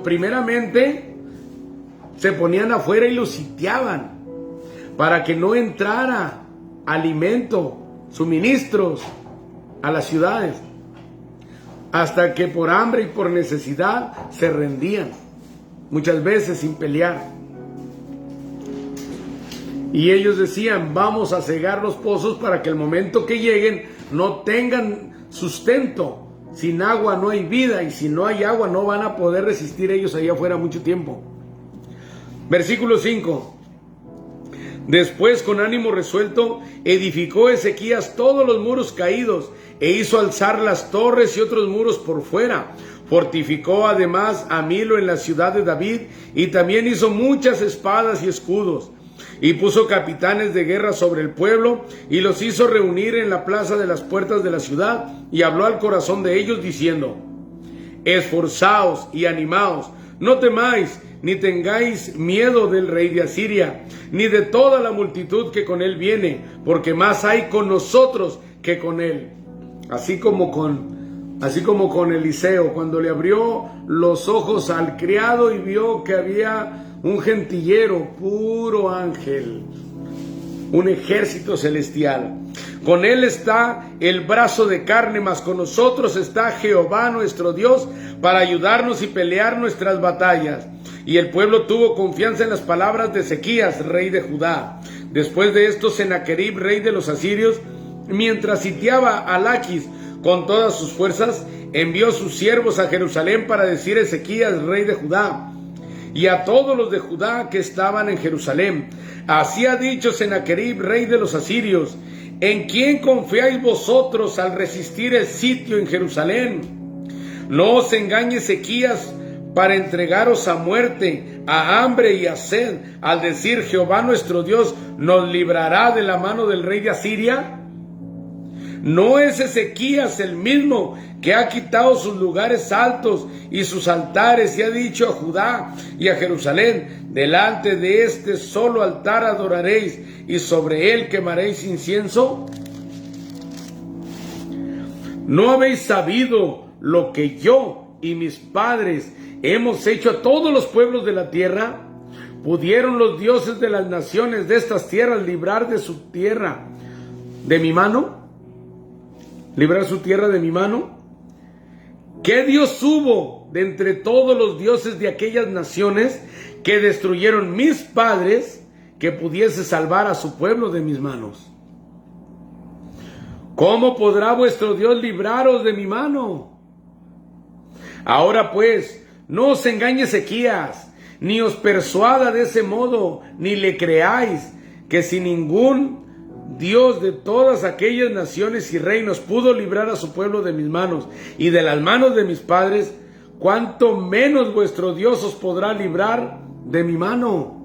primeramente se ponían afuera y lo sitiaban para que no entrara alimento, suministros a las ciudades, hasta que por hambre y por necesidad se rendían, muchas veces sin pelear. Y ellos decían: vamos a cegar los pozos para que el momento que lleguen no tengan sustento. Sin agua no hay vida, y si no hay agua no van a poder resistir ellos allá afuera mucho tiempo. Versículo 5. Después, con ánimo resuelto, edificó Ezequías todos los muros caídos, e hizo alzar las torres y otros muros por fuera. Fortificó además a Milo en la ciudad de David, y también hizo muchas espadas y escudos. Y puso capitanes de guerra sobre el pueblo, y los hizo reunir en la plaza de las puertas de la ciudad, y habló al corazón de ellos diciendo: esforzaos y animaos, no temáis, ni tengáis miedo del rey de Asiria, ni de toda la multitud que con él viene, porque más hay con nosotros que con él. Así como con Eliseo, cuando le abrió los ojos al criado y vio que había un gentillero, puro ángel, un ejército celestial. Con él está el brazo de carne, mas con nosotros está Jehová nuestro Dios para ayudarnos y pelear nuestras batallas. Y el pueblo tuvo confianza en las palabras de Ezequías, rey de Judá. Después de esto, Sennacherib, rey de los asirios, mientras sitiaba a Laquis con todas sus fuerzas, envió sus siervos a Jerusalén para decir a Ezequías, rey de Judá, y a todos los de Judá que estaban en Jerusalén: así ha dicho Sennacherib, rey de los asirios: ¿en quién confiáis vosotros al resistir el sitio en Jerusalén? No os engañe Ezequías para entregaros a muerte, a hambre y a sed, al decir: Jehová nuestro Dios nos librará de la mano del rey de Asiria. ¿No es Ezequías el mismo que ha quitado sus lugares altos y sus altares, y ha dicho a Judá y a Jerusalén: delante de este solo altar adoraréis, y sobre él quemaréis incienso? ¿No habéis sabido lo que yo y mis padres hemos hecho a todos los pueblos de la tierra? ¿Pudieron los dioses de las naciones de estas tierras librar de su tierra de mi mano? ¿Librar su tierra de mi mano? ¿Qué Dios hubo de entre todos los dioses de aquellas naciones que destruyeron mis padres que pudiese salvar a su pueblo de mis manos? ¿Cómo podrá vuestro Dios libraros de mi mano? Ahora pues, no os engañe Ezequías, ni os persuada de ese modo, ni le creáis, que si ningún Dios de todas aquellas naciones y reinos pudo librar a su pueblo de mis manos y de las manos de mis padres, cuánto menos vuestro Dios os podrá librar de mi mano.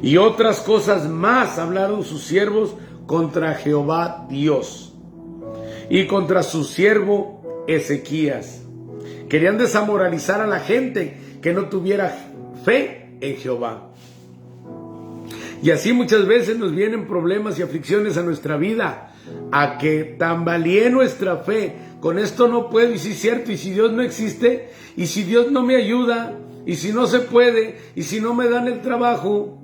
Y otras cosas más hablaron sus siervos contra Jehová Dios y contra su siervo Ezequías. Querían desamoralizar a la gente que no tuviera fe en Jehová. Y así muchas veces nos vienen problemas y aflicciones a nuestra vida, a que tambalee nuestra fe. Con esto no puedo, y si es cierto, y si Dios no existe, y si Dios no me ayuda, y si no se puede, y si no me dan el trabajo.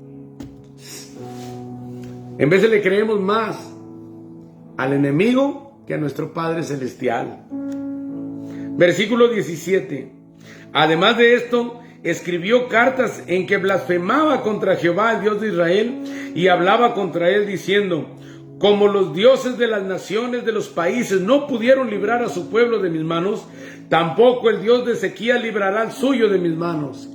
En vez de le creemos más al enemigo que a nuestro Padre Celestial. Versículo 17. Además de esto, escribió cartas en que blasfemaba contra Jehová, el Dios de Israel, y hablaba contra él diciendo: como los dioses de las naciones de los países no pudieron librar a su pueblo de mis manos, tampoco el Dios de Ezequías librará al suyo de mis manos.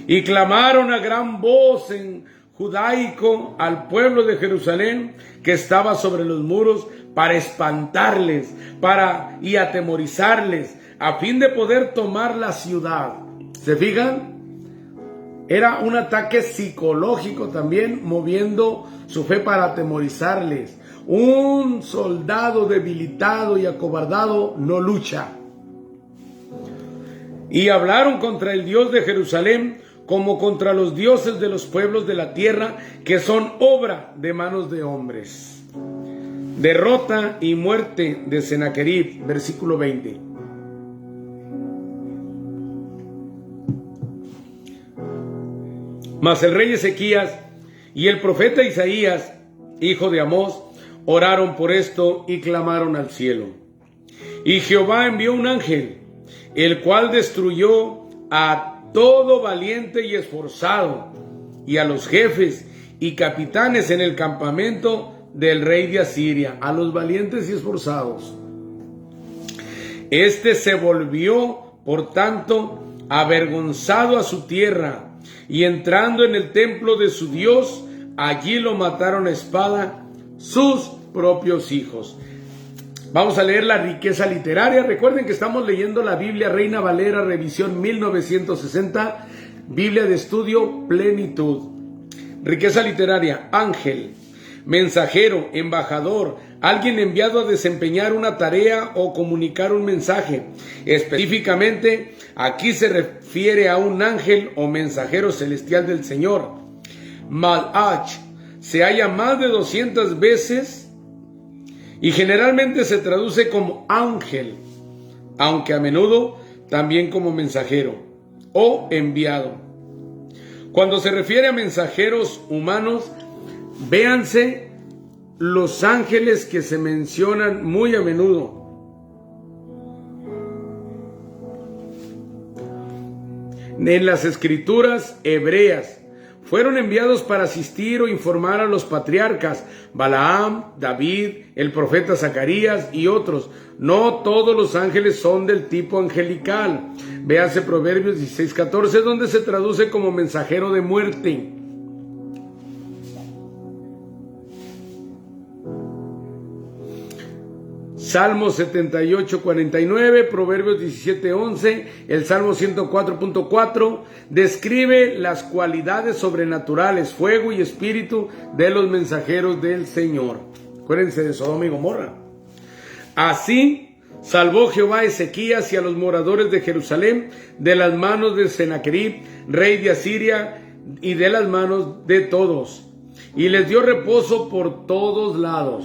Y clamaron a gran voz en judaico al pueblo de Jerusalén que estaba sobre los muros para espantarles y atemorizarles, a fin de poder tomar la ciudad. ¿Se fijan? Era un ataque psicológico también, moviendo su fe para atemorizarles. Un soldado debilitado y acobardado no lucha. Y hablaron contra el Dios de Jerusalén como contra los dioses de los pueblos de la tierra, que son obra de manos de hombres. Derrota y muerte de Sennacherib, versículo 20. Mas el rey Ezequías y el profeta Isaías, hijo de Amós, oraron por esto y clamaron al cielo. Y Jehová envió un ángel, el cual destruyó a todo valiente y esforzado, y a los jefes y capitanes en el campamento del rey de Asiria, a los valientes y esforzados. Este se volvió, por tanto, avergonzado a su tierra, y entrando en el templo de su Dios, allí lo mataron a espada sus propios hijos. Vamos a leer la riqueza literaria. Recuerden que estamos leyendo la Biblia Reina Valera, revisión 1960, Biblia de estudio Plenitud. Riqueza literaria: ángel, mensajero, embajador, alguien enviado a desempeñar una tarea o comunicar un mensaje. Específicamente, aquí se refiere a un ángel o mensajero celestial del Señor. Malach se halla más de 200 veces y generalmente se traduce como ángel, aunque a menudo también como mensajero o enviado. Cuando se refiere a mensajeros humanos, véanse los ángeles que se mencionan muy a menudo. En las escrituras hebreas fueron enviados para asistir o informar a los patriarcas Balaam, David, el profeta Zacarías y otros. No todos los ángeles son del tipo angelical. Véase Proverbios 16:14, donde se traduce como mensajero de muerte. Salmo 78:49, Proverbios 17:11, el Salmo 104.4 describe las cualidades sobrenaturales, fuego y espíritu de los mensajeros del Señor. Acuérdense de Sodoma y Gomorra. Así salvó Jehová a Ezequías y a los moradores de Jerusalén de las manos de Sennacherib, rey de Asiria, y de las manos de todos, y les dio reposo por todos lados.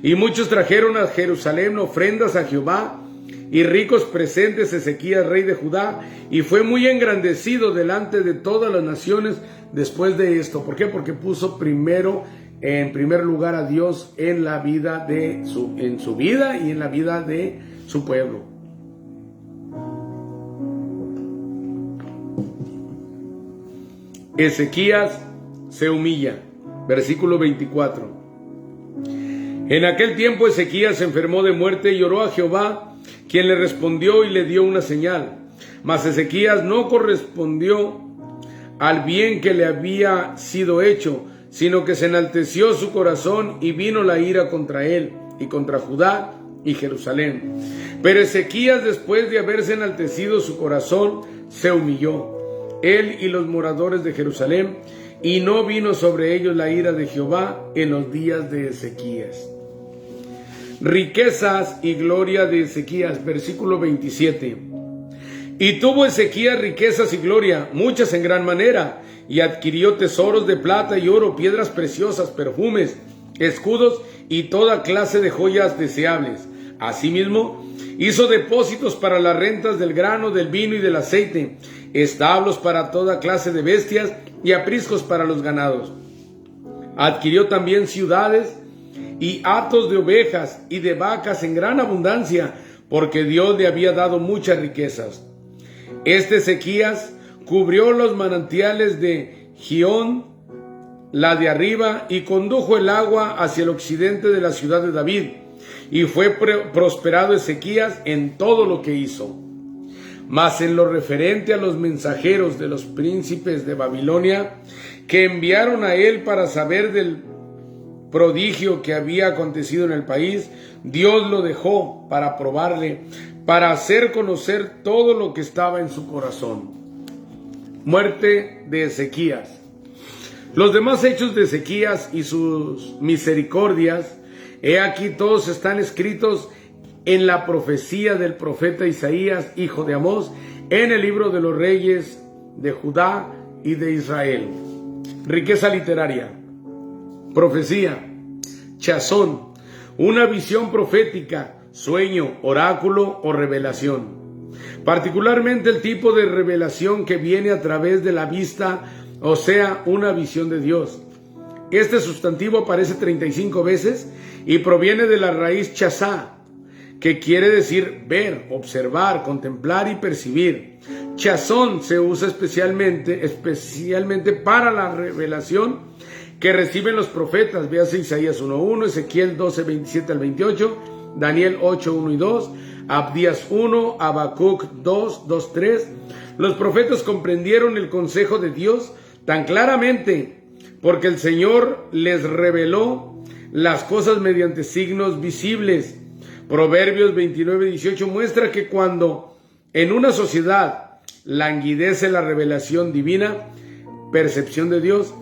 Y muchos trajeron a Jerusalén ofrendas a Jehová y ricos presentes Ezequías, rey de Judá, y fue muy engrandecido delante de todas las naciones después de esto. ¿Por qué? Porque puso en primer lugar a Dios en la vida en su vida y en la vida de su pueblo. Ezequías se humilla. Versículo 24. En aquel tiempo Ezequías se enfermó de muerte y oró a Jehová, quien le respondió y le dio una señal. Mas Ezequías no correspondió al bien que le había sido hecho, sino que se enalteció su corazón y vino la ira contra él y contra Judá y Jerusalén. Pero Ezequías, después de haberse enaltecido su corazón, se humilló, él y los moradores de Jerusalén, y no vino sobre ellos la ira de Jehová en los días de Ezequías. Riquezas y gloria de Ezequías, versículo 27. Y tuvo Ezequías riquezas y gloria, muchas en gran manera, y adquirió tesoros de plata y oro, piedras preciosas, perfumes, escudos y toda clase de joyas deseables. Asimismo, hizo depósitos para las rentas del grano, del vino y del aceite, establos para toda clase de bestias y apriscos para los ganados. Adquirió también ciudades y hatos de ovejas y de vacas en gran abundancia, porque Dios le había dado muchas riquezas. Ezequías cubrió los manantiales de Gihón, la de arriba, y condujo el agua hacia el occidente de la ciudad de David, y fue prosperado Ezequías en todo lo que hizo. Mas en lo referente a los mensajeros de los príncipes de Babilonia, que enviaron a él para saber del prodigio que había acontecido en el país, Dios lo dejó para probarle, para hacer conocer todo lo que estaba en su corazón. Muerte de Ezequías. Los demás hechos de Ezequías y sus misericordias, he aquí todos están escritos en la profecía del profeta Isaías, hijo de Amós, en el libro de los reyes de Judá y de Israel. Riqueza literaria. Profecía. Chazón. Una visión profética, sueño, oráculo o revelación. Particularmente el tipo de revelación que viene a través de la vista, o sea, una visión de Dios. Este sustantivo aparece 35 veces y proviene de la raíz chazá, que quiere decir ver, observar, contemplar y percibir. Chazón se usa especialmente para la revelación que reciben los profetas. Véase Isaías 1.1, Ezequiel 12.27 al 28, Daniel 8.1 y 2, Abdías 1, Habacuc 2.2.3. Los profetas comprendieron el consejo de Dios tan claramente porque el Señor les reveló las cosas mediante signos visibles. Proverbios 29.18 muestra que cuando en una sociedad languidece la revelación divina, percepción de Dios,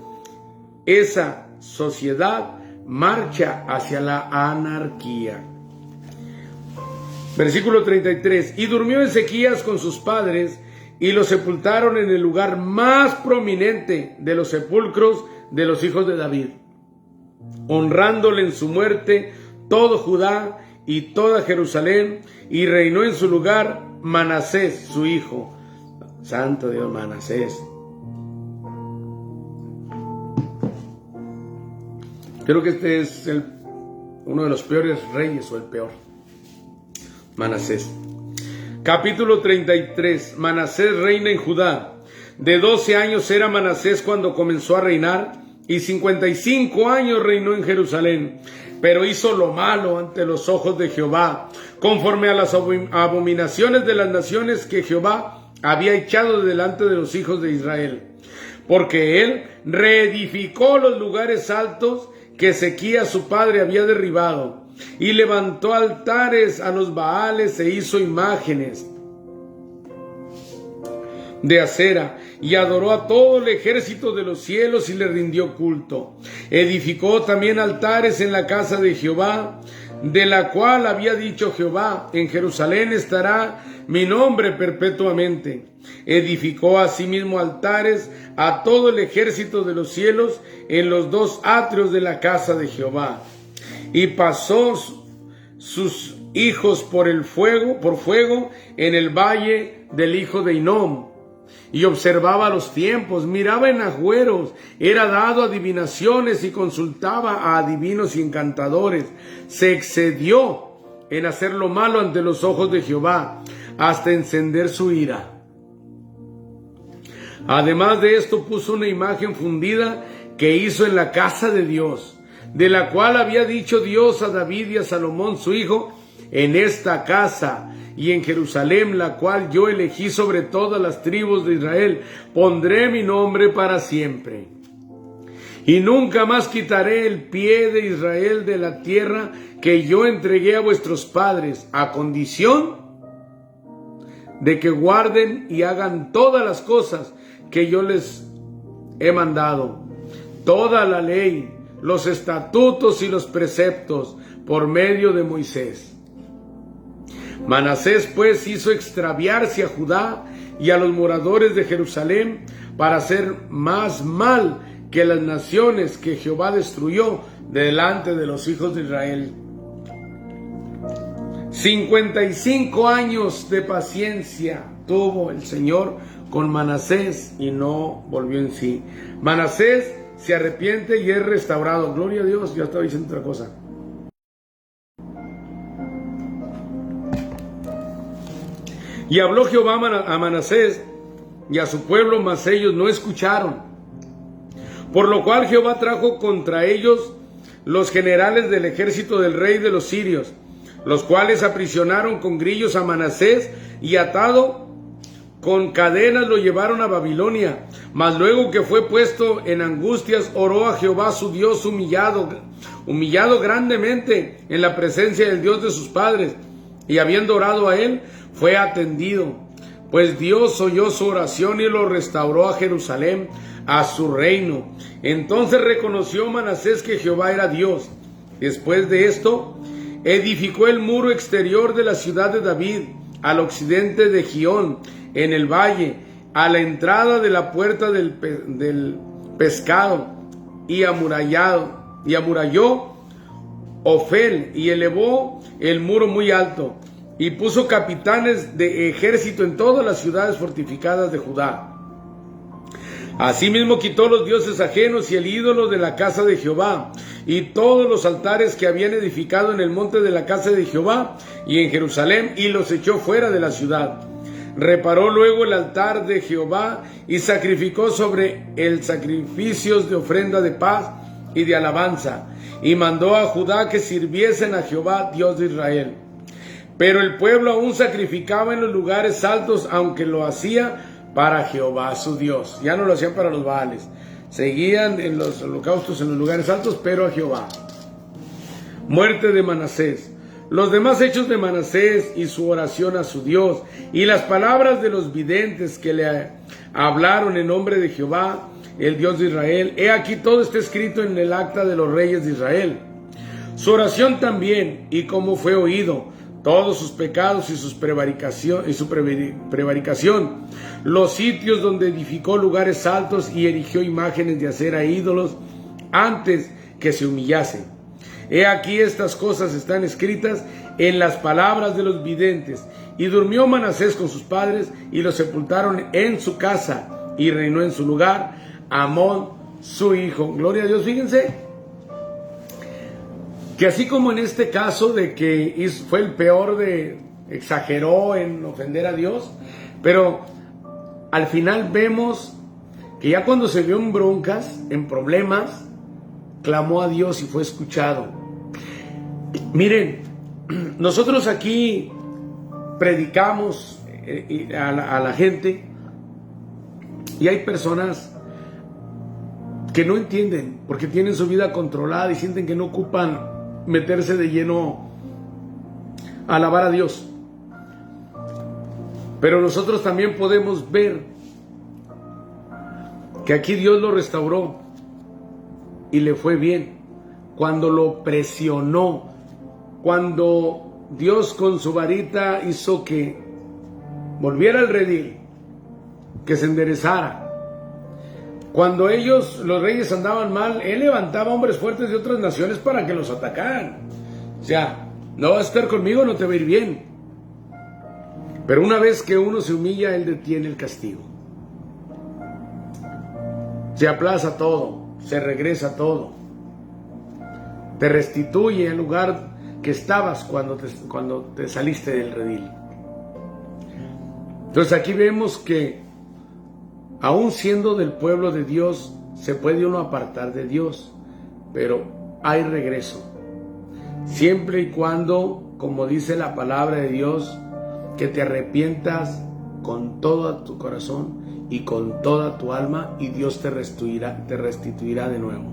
esa sociedad marcha hacia la anarquía. Versículo 33. Y durmió Ezequías con sus padres, y lo sepultaron en el lugar más prominente de los sepulcros de los hijos de David, honrándole en su muerte todo Judá y toda Jerusalén, y reinó en su lugar Manasés, su hijo. Santo Dios, Manasés. Creo que este es uno de los peores reyes, o el peor. Manasés. Capítulo 33. Manasés reina en Judá. De 12 años era Manasés cuando comenzó a reinar, y 55 años reinó en Jerusalén. Pero hizo lo malo ante los ojos de Jehová, conforme a las abominaciones de las naciones que Jehová había echado de delante de los hijos de Israel. Porque él reedificó los lugares altos que Ezequías su padre había derribado, y levantó altares a los Baales e hizo imágenes de acera, y adoró a todo el ejército de los cielos y le rindió culto. Edificó también altares en la casa de Jehová, de la cual había dicho Jehová: en Jerusalén estará mi nombre perpetuamente. Edificó asimismo altares a todo el ejército de los cielos en los 2 atrios de la casa de Jehová. Y pasó sus hijos por fuego en el valle del hijo de Hinnom. Y observaba los tiempos, miraba en agüeros, era dado a adivinaciones y consultaba a adivinos y encantadores. Se excedió en hacer lo malo ante los ojos de Jehová, hasta encender su ira. Además de esto, puso una imagen fundida que hizo en la casa de Dios, de la cual había dicho Dios a David y a Salomón su hijo: en esta casa y en Jerusalén, la cual yo elegí sobre todas las tribus de Israel, pondré mi nombre para siempre. Y nunca más quitaré el pie de Israel de la tierra que yo entregué a vuestros padres, a condición de que guarden y hagan todas las cosas que yo les he mandado, toda la ley, los estatutos y los preceptos por medio de Moisés. Manasés pues hizo extraviarse a Judá y a los moradores de Jerusalén para hacer más mal que las naciones que Jehová destruyó delante de los hijos de Israel. 55 años de paciencia tuvo el Señor con Manasés y no volvió en sí. Manasés se arrepiente y es restaurado. Gloria a Dios. Ya estaba diciendo otra cosa. Y habló Jehová a Manasés y a su pueblo, mas ellos no escucharon. Por lo cual Jehová trajo contra ellos los generales del ejército del rey de los sirios, los cuales aprisionaron con grillos a Manasés y atado con cadenas lo llevaron a Babilonia. Mas luego que fue puesto en angustias, oró a Jehová su Dios humillado grandemente en la presencia del Dios de sus padres, y habiendo orado a él, fue atendido, pues Dios oyó su oración y lo restauró a Jerusalén, a su reino. Entonces reconoció Manasés que Jehová era Dios. Después de esto, edificó el muro exterior de la ciudad de David, al occidente de Gión, en el valle, a la entrada de la puerta del pescado, y amuralló Ofel, y elevó el muro muy alto, y puso capitanes de ejército en todas las ciudades fortificadas de Judá. Asimismo quitó los dioses ajenos y el ídolo de la casa de Jehová, y todos los altares que habían edificado en el monte de la casa de Jehová y en Jerusalén, y los echó fuera de la ciudad. Reparó luego el altar de Jehová y sacrificó sobre él sacrificios de ofrenda de paz y de alabanza, y mandó a Judá que sirviesen a Jehová, Dios de Israel. Pero el pueblo aún sacrificaba en los lugares altos, aunque lo hacía para Jehová su Dios. Ya no lo hacían para los Baales. Seguían en los holocaustos en los lugares altos, pero a Jehová. Muerte de Manasés. Los demás hechos de Manasés y su oración a su Dios, y las palabras de los videntes que le hablaron en nombre de Jehová, el Dios de Israel. He aquí todo está escrito en el acta de los reyes de Israel. Su oración también, y cómo fue oído, todos sus pecados y su prevaricación, los sitios donde edificó lugares altos y erigió imágenes de acera e ídolos antes que se humillase. He aquí estas cosas están escritas en las palabras de los videntes. Y durmió Manasés con sus padres, y lo sepultaron en su casa, y reinó en su lugar Amón su hijo. Gloria a Dios. Fíjense que así como en este caso de que fue el peor, exageró en ofender a Dios, pero al final vemos que ya cuando se vio en broncas, en problemas, clamó a Dios y fue escuchado. Miren, nosotros aquí predicamos a la gente, y hay personas que no entienden porque tienen su vida controlada y sienten que no ocupan meterse de lleno a alabar a Dios. Pero nosotros también podemos ver que aquí Dios lo restauró y le fue bien cuando lo presionó, cuando Dios con su varita hizo que volviera al redil, que se enderezara. Cuando los reyes andaban mal, él levantaba hombres fuertes de otras naciones para que los atacaran. O sea, no vas a estar conmigo, no te va a ir bien. Pero una vez que uno se humilla, él detiene el castigo. Se aplaza todo, se regresa todo. Te restituye el lugar que estabas cuando te saliste del redil. Entonces aquí vemos que aún siendo del pueblo de Dios, se puede uno apartar de Dios, pero hay regreso. Siempre y cuando, como dice la palabra de Dios, que te arrepientas con todo tu corazón y con toda tu alma, y Dios te restituirá de nuevo.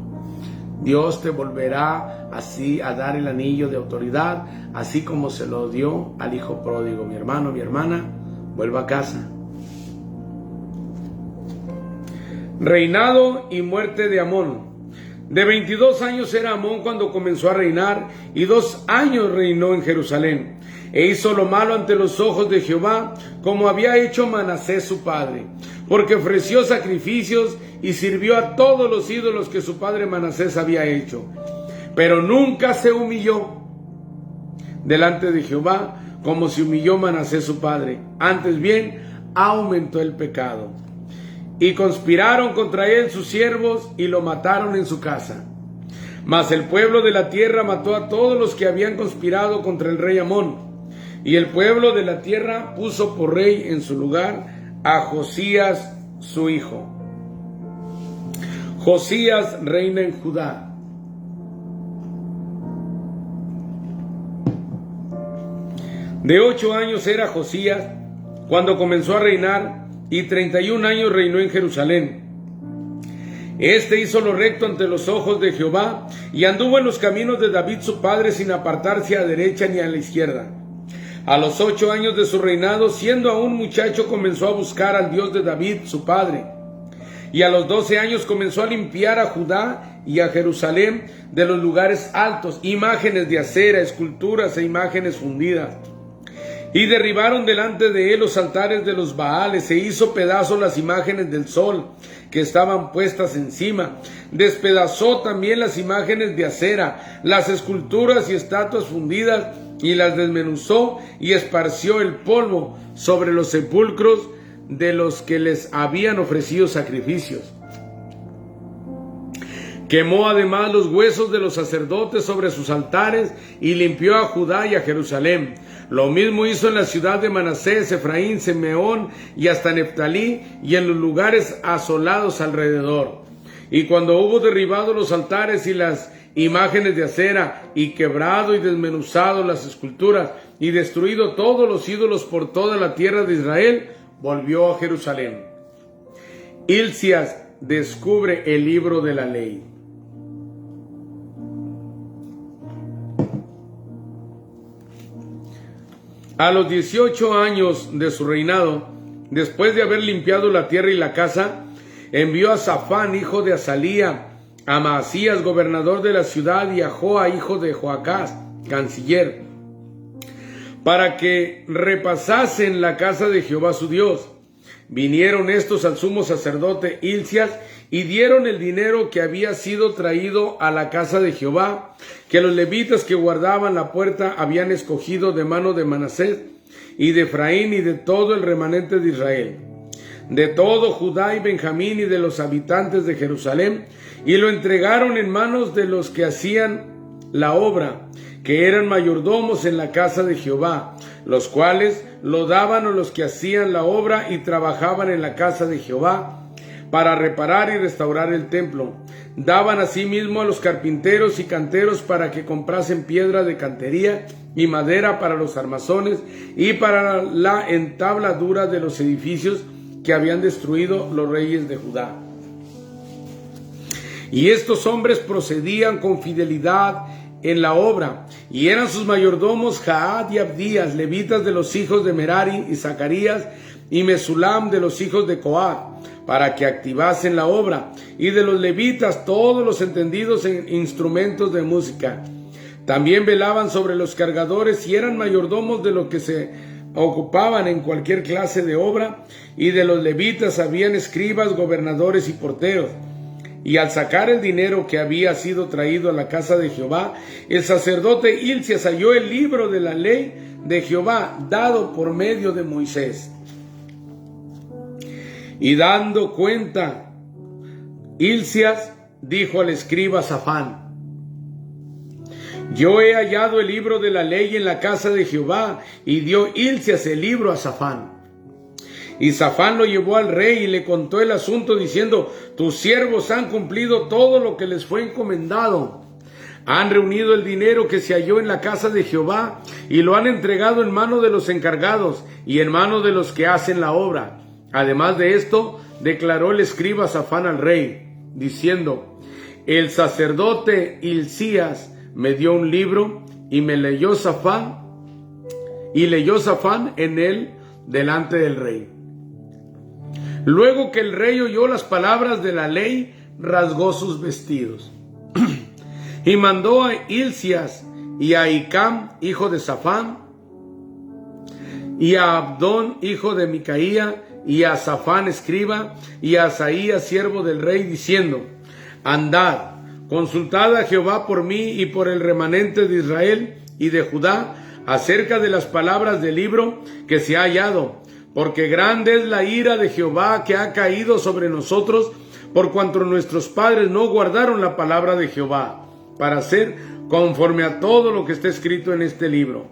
Dios te volverá así a dar el anillo de autoridad, así como se lo dio al hijo pródigo. Mi hermano, mi hermana, vuelva a casa. Reinado y muerte de Amón. De 22 años era Amón cuando comenzó a reinar, y 2 años reinó en Jerusalén. E hizo lo malo ante los ojos de Jehová, como había hecho Manasés su padre, porque ofreció sacrificios y sirvió a todos los ídolos que su padre Manasés había hecho. Pero nunca se humilló delante de Jehová, como se humilló Manasés su padre. Antes bien, aumentó el pecado. Y conspiraron contra él sus siervos, y lo mataron en su casa. Mas el pueblo de la tierra mató a todos los que habían conspirado contra el rey Amón. Y el pueblo de la tierra puso por rey en su lugar a Josías su hijo. Josías reina en Judá. De 8 años era Josías cuando comenzó a reinar, y 31 años reinó en Jerusalén. Este hizo lo recto ante los ojos de Jehová, y anduvo en los caminos de David su padre, sin apartarse a derecha ni a la izquierda. A los 8 años de su reinado, siendo aún muchacho, comenzó a buscar al Dios de David su padre. Y a los 12 años comenzó a limpiar a Judá y a Jerusalén de los lugares altos, imágenes de acera, esculturas e imágenes fundidas. Y derribaron delante de él los altares de los Baales, e hizo pedazos las imágenes del sol que estaban puestas encima. Despedazó también las imágenes de acera, las esculturas y estatuas fundidas, y las desmenuzó, y esparció el polvo sobre los sepulcros de los que les habían ofrecido sacrificios. Quemó además los huesos de los sacerdotes sobre sus altares, y limpió a Judá y a Jerusalén. Lo mismo hizo en la ciudad de Manasés, Efraín, Simeón y hasta Neftalí, y en los lugares asolados alrededor. Y cuando hubo derribado los altares y las imágenes de acera, y quebrado y desmenuzado las esculturas, y destruido todos los ídolos por toda la tierra de Israel, volvió a Jerusalén. Hilcías descubre el libro de la ley. A los 18 años de su reinado, después de haber limpiado la tierra y la casa, envió a Safán, hijo de Azalía, a Maasías, gobernador de la ciudad, y a Joa, hijo de Joacás, canciller, para que repasasen la casa de Jehová su Dios. Vinieron estos al sumo sacerdote Hilcías, y dieron el dinero que había sido traído a la casa de Jehová, que los levitas que guardaban la puerta habían escogido de mano de Manasés y de Efraín y de todo el remanente de Israel, de todo Judá y Benjamín y de los habitantes de Jerusalén, y lo entregaron en manos de los que hacían la obra, que eran mayordomos en la casa de Jehová, los cuales lo daban a los que hacían la obra y trabajaban en la casa de Jehová para reparar y restaurar el templo. Daban asimismo a los carpinteros y canteros para que comprasen piedra de cantería y madera para los armazones y para la entabladura de los edificios que habían destruido los reyes de Judá. Y estos hombres procedían con fidelidad en la obra, y eran sus mayordomos Jaad y Abdías, levitas de los hijos de Merari, y Zacarías y Mesulam de los hijos de Coat, para que activasen la obra, y de los levitas todos los entendidos en instrumentos de música. También velaban sobre los cargadores, y eran mayordomos de los que se ocupaban en cualquier clase de obra, y de los levitas habían escribas, gobernadores y porteros. Y al sacar el dinero que había sido traído a la casa de Jehová, el sacerdote Hilcías halló el libro de la ley de Jehová, dado por medio de Moisés. Y dando cuenta, Hilcías dijo al escriba Safán: yo he hallado el libro de la ley en la casa de Jehová. Y dio Hilcías el libro a Safán. Y Safán lo llevó al rey y le contó el asunto, diciendo: tus siervos han cumplido todo lo que les fue encomendado. Han reunido el dinero que se halló en la casa de Jehová, y lo han entregado en mano de los encargados y en mano de los que hacen la obra. Además de esto, declaró el escriba Safán al rey, diciendo: el sacerdote Hilcías me dio un libro, y leyó Safán en él delante del rey. Luego que el rey oyó las palabras de la ley, rasgó sus vestidos. Y mandó a Hilcías y a Hicam, hijo de Safán, y a Abdón, hijo de Micaía, y a Safán, escriba, y a Asaías, siervo del rey, diciendo: andad, consultad a Jehová por mí y por el remanente de Israel y de Judá acerca de las palabras del libro que se ha hallado, porque grande es la ira de Jehová que ha caído sobre nosotros, por cuanto nuestros padres no guardaron la palabra de Jehová, para hacer conforme a todo lo que está escrito en este libro.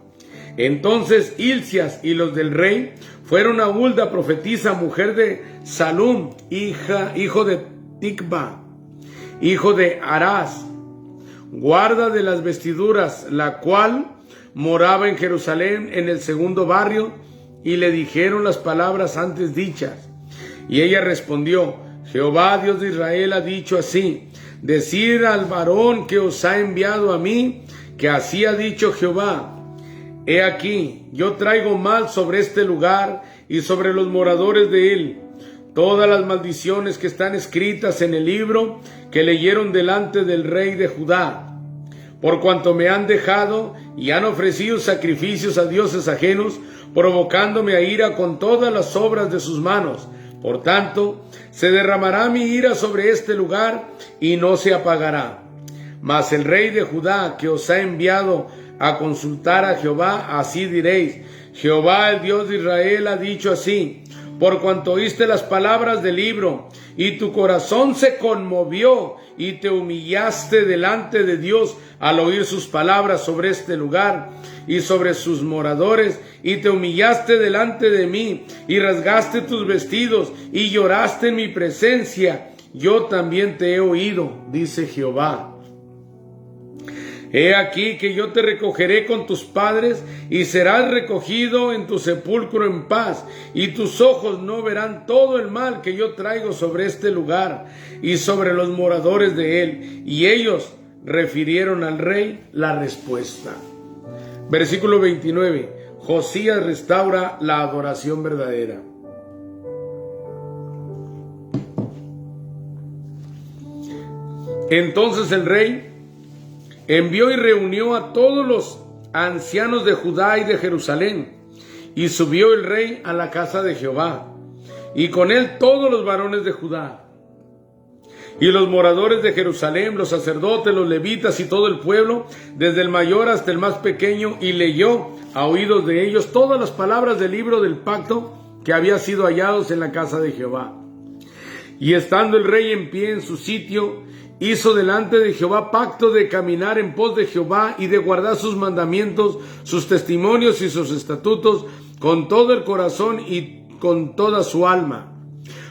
Entonces Hilcias y los del rey fueron a Hulda, profetisa, mujer de Salum, hijo de Tikva, hijo de Arás, guarda de las vestiduras, la cual moraba en Jerusalén en el segundo barrio, y le dijeron las palabras antes dichas. Y ella respondió: Jehová, Dios de Israel, ha dicho así: decid al varón que os ha enviado a mí, que así ha dicho Jehová: he aquí, yo traigo mal sobre este lugar y sobre los moradores de él todas las maldiciones que están escritas en el libro que leyeron delante del rey de Judá, por cuanto me han dejado y han ofrecido sacrificios a dioses ajenos, provocándome a ira con todas las obras de sus manos. Por tanto, se derramará mi ira sobre este lugar y no se apagará. Mas el rey de Judá, que os ha enviado a consultar a Jehová, así diréis: Jehová, el Dios de Israel, ha dicho así: por cuanto oíste las palabras del libro, y tu corazón se conmovió, y te humillaste delante de Dios al oír sus palabras sobre este lugar y sobre sus moradores, y te humillaste delante de mí, y rasgaste tus vestidos, y lloraste en mi presencia, yo también te he oído, dice Jehová. He aquí que yo te recogeré con tus padres, y serás recogido en tu sepulcro en paz, y tus ojos no verán todo el mal que yo traigo sobre este lugar y sobre los moradores de él. Y ellos refirieron al rey la respuesta. Versículo 29. Josías restaura la adoración verdadera. Entonces el rey envió y reunió a todos los ancianos de Judá y de Jerusalén, y subió el rey a la casa de Jehová, y con él todos los varones de Judá, y los moradores de Jerusalén, los sacerdotes, los levitas y todo el pueblo, desde el mayor hasta el más pequeño, y leyó a oídos de ellos todas las palabras del libro del pacto que había sido hallados en la casa de Jehová. Y estando el rey en pie en su sitio, hizo delante de Jehová pacto de caminar en pos de Jehová y de guardar sus mandamientos, sus testimonios y sus estatutos con todo el corazón y con toda su alma,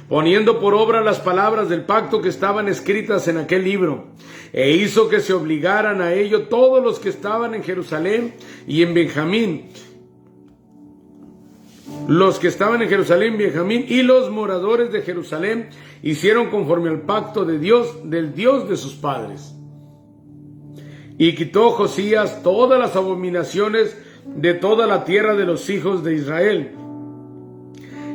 poniendo por obra las palabras del pacto que estaban escritas en aquel libro. E hizo que se obligaran a ello todos los que estaban en Jerusalén y en Benjamín, Benjamín y los moradores de Jerusalén hicieron conforme al pacto de Dios, del Dios de sus padres. Y quitó Josías todas las abominaciones de toda la tierra de los hijos de Israel.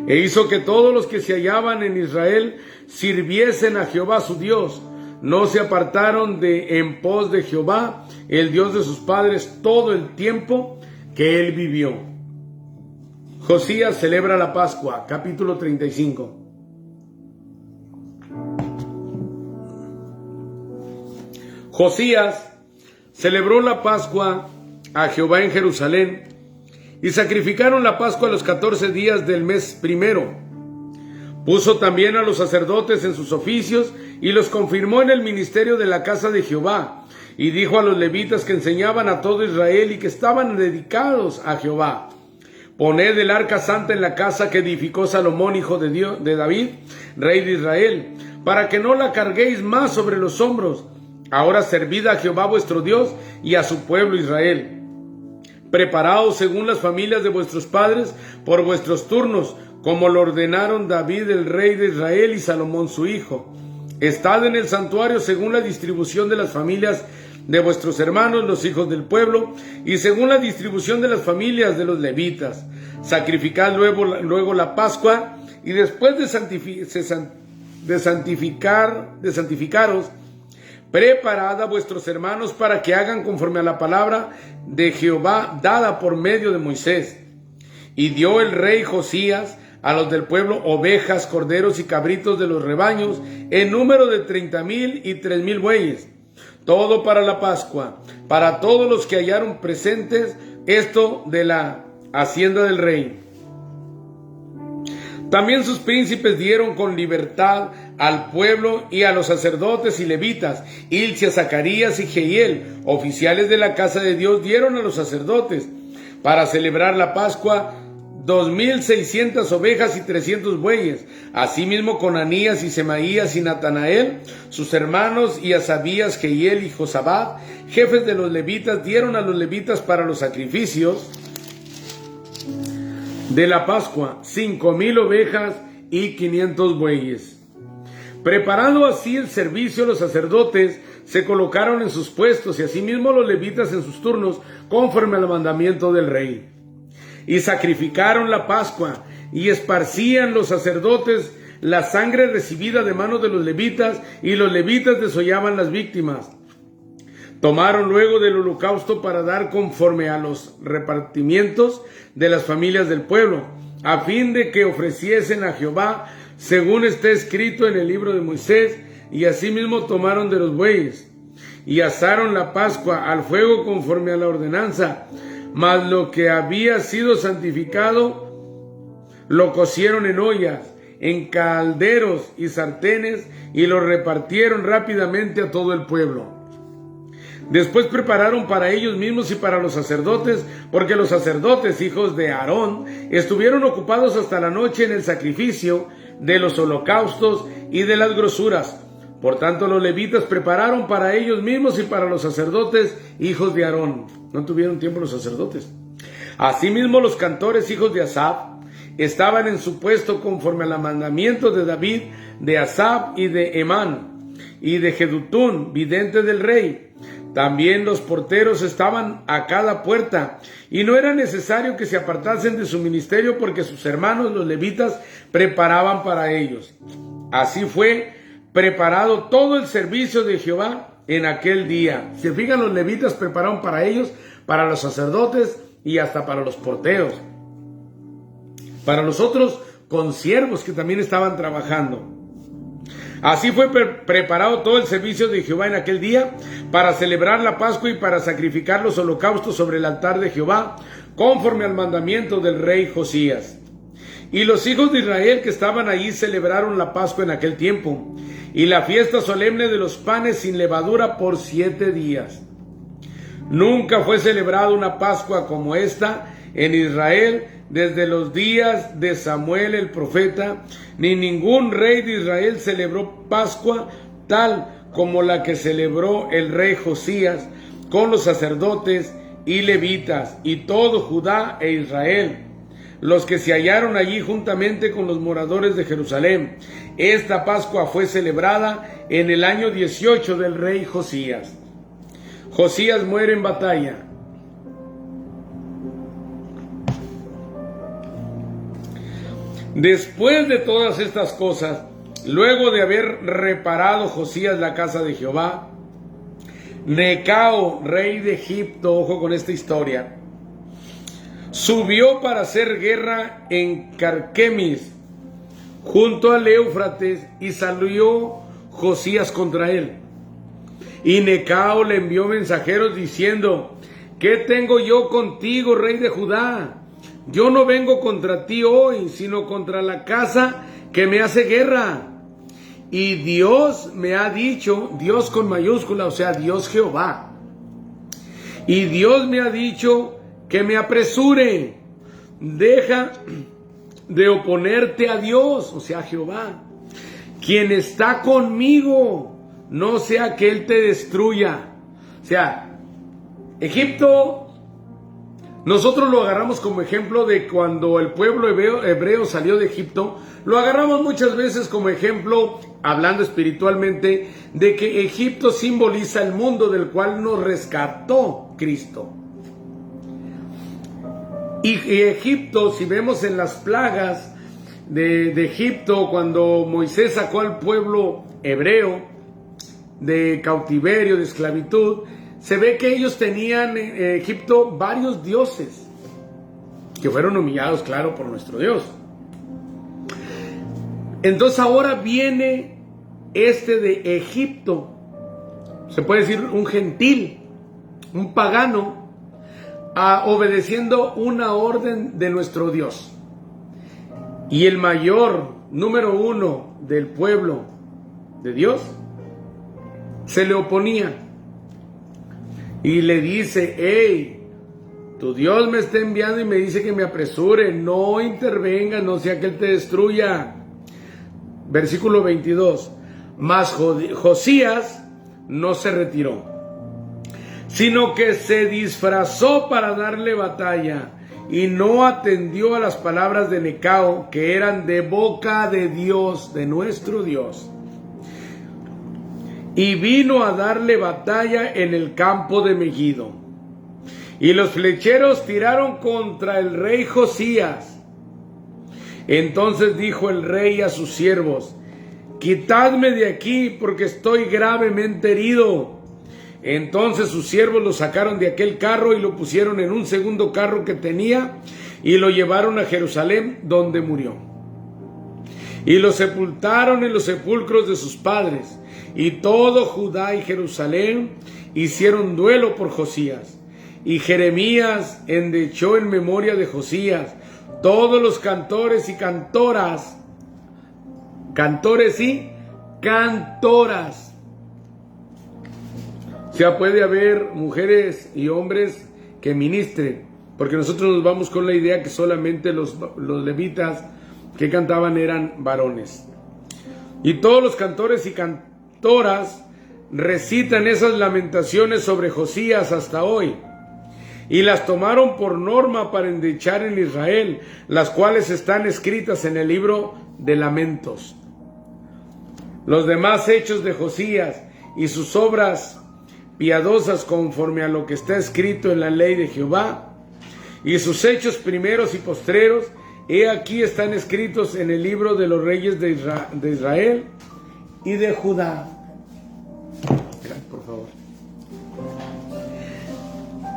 E hizo que todos los que se hallaban en Israel sirviesen a Jehová su Dios. No se apartaron en pos de Jehová, el Dios de sus padres, todo el tiempo que él vivió. Josías celebra la Pascua, capítulo 35. Josías celebró la Pascua a Jehová en Jerusalén, y sacrificaron la Pascua a los 14 días del mes primero. Puso también a los sacerdotes en sus oficios, y los confirmó en el ministerio de la casa de Jehová. Y dijo a los levitas que enseñaban a todo Israel y que estaban dedicados a Jehová: poned el arca santa en la casa que edificó Salomón, hijo de David, rey de Israel, para que no la carguéis más sobre los hombros. Ahora servid a Jehová vuestro Dios y a su pueblo Israel. Preparaos según las familias de vuestros padres por vuestros turnos, como lo ordenaron David el rey de Israel y Salomón su hijo. Estad en el santuario según la distribución de las familias de vuestros hermanos, los hijos del pueblo, y según la distribución de las familias de los levitas. Sacrificad luego la Pascua, y después de santificaros, preparad a vuestros hermanos para que hagan conforme a la palabra de Jehová dada por medio de Moisés. Y dio el rey Josías a los del pueblo ovejas, corderos y cabritos de los rebaños, en número de 30,000 y 3,000 bueyes, todo para la Pascua, para todos los que hallaron presentes esto de la hacienda del rey. También sus príncipes dieron con libertad al pueblo y a los sacerdotes y levitas. Hilcias, Zacarías y Jehiel, oficiales de la casa de Dios, dieron a los sacerdotes, para celebrar la Pascua 2,600 ovejas y 300 bueyes. Asimismo con Anías y Semaías y Natanael, sus hermanos, y Asabías, Jehiel y Josabad, jefes de los levitas, dieron a los levitas para los sacrificios de la Pascua 5,000 ovejas y 500 bueyes. Preparando así el servicio, los sacerdotes se colocaron en sus puestos y asimismo los levitas en sus turnos, conforme al mandamiento del rey. Y sacrificaron la Pascua, y esparcían los sacerdotes la sangre recibida de manos de los levitas, y los levitas desollaban las víctimas. Tomaron luego del holocausto para dar conforme a los repartimientos de las familias del pueblo, a fin de que ofreciesen a Jehová, según está escrito en el libro de Moisés, y asimismo tomaron de los bueyes, y asaron la Pascua al fuego conforme a la ordenanza, mas lo que había sido santificado lo cocieron en ollas, en calderos y sartenes, y lo repartieron rápidamente a todo el pueblo. Después prepararon para ellos mismos y para los sacerdotes, porque los sacerdotes, hijos de Aarón, estuvieron ocupados hasta la noche en el sacrificio de los holocaustos y de las grosuras. Por tanto, los levitas prepararon para ellos mismos y para los sacerdotes, hijos de Aarón. No tuvieron tiempo los sacerdotes. Asimismo, los cantores, hijos de Asaf, estaban en su puesto conforme al mandamiento de David, de Asaf y de Emán, y de Jedutún, vidente del rey. También los porteros estaban a cada puerta, y no era necesario que se apartasen de su ministerio, porque sus hermanos, los levitas, preparaban para ellos. Así fue preparado todo el servicio de Jehová en aquel día. Si fijan, los levitas prepararon para ellos, para los sacerdotes y hasta para los porteros, para los otros consiervos que también estaban trabajando. Así fue preparado todo el servicio de Jehová en aquel día, para celebrar la Pascua y para sacrificar los holocaustos sobre el altar de Jehová, conforme al mandamiento del rey Josías. Y los hijos de Israel que estaban allí celebraron la Pascua en aquel tiempo, y la fiesta solemne de los panes sin levadura por 7 días. Nunca fue celebrada una Pascua como esta en Israel desde los días de Samuel el profeta, ni ningún rey de Israel celebró Pascua tal como la que celebró el rey Josías, con los sacerdotes y levitas y todo Judá e Israel, los que se hallaron allí juntamente con los moradores de Jerusalén. Esta Pascua fue celebrada en el año 18 del rey Josías. Josías muere en batalla. Después de todas estas cosas, luego de haber reparado Josías la casa de Jehová, Necao, rey de Egipto, ojo con esta historia, subió para hacer guerra en Carquemis, junto al Éufrates, y salió Josías contra él. Y Necao le envió mensajeros diciendo: ¿qué tengo yo contigo, rey de Judá? Yo no vengo contra ti hoy, sino contra la casa que me hace guerra. Y Dios me ha dicho, Dios con mayúscula, o sea, Dios Jehová. Y Dios me ha dicho que me apresure. Deja de oponerte a Dios, o sea, Jehová, quien está conmigo, no sea que Él te destruya. O sea, Egipto, nosotros lo agarramos como ejemplo de cuando el pueblo hebreo salió de Egipto. Lo agarramos muchas veces como ejemplo, hablando espiritualmente, de que Egipto simboliza el mundo del cual nos rescató Cristo. Y Egipto, si vemos en las plagas de Egipto, cuando Moisés sacó al pueblo hebreo de cautiverio, de esclavitud, se ve que ellos tenían en Egipto varios dioses que fueron humillados, claro, por nuestro Dios. Entonces ahora viene este de Egipto, se puede decir un gentil, un pagano, obedeciendo una orden de nuestro Dios. Y el mayor, número 1 del pueblo de Dios, se le oponía. Y le dice: hey, Tu Dios me está enviando y me dice que me apresure, no intervenga, no sea que Él te destruya. Versículo 22. Mas Josías no se retiró, sino que se disfrazó para darle batalla y no atendió a las palabras de Necao, que eran de boca de Dios, de nuestro Dios. Y vino a darle batalla en el campo de Megiddo. Y los flecheros tiraron contra el rey Josías. Entonces dijo el rey a sus siervos: quitadme de aquí, porque estoy gravemente herido. Entonces sus siervos lo sacaron de aquel carro y lo pusieron en un segundo carro que tenía y lo llevaron a Jerusalén, donde murió. Y lo sepultaron en los sepulcros de sus padres. Y todo Judá y Jerusalén hicieron duelo por Josías. Y Jeremías endechó en memoria de Josías todos los cantores y cantoras, cantores y cantoras. O sea, puede haber mujeres y hombres que ministren, porque nosotros nos vamos con la idea que solamente los levitas que cantaban eran varones. Y todos los cantores y cantoras recitan esas lamentaciones sobre Josías hasta hoy. Y las tomaron por norma para endechar en Israel, las cuales están escritas en el libro de Lamentos. Los demás hechos de Josías y sus obras piadosas conforme a lo que está escrito en la ley de Jehová, y sus hechos primeros y postreros, he aquí están escritos en el libro de los reyes de Israel y de Judá. Por favor.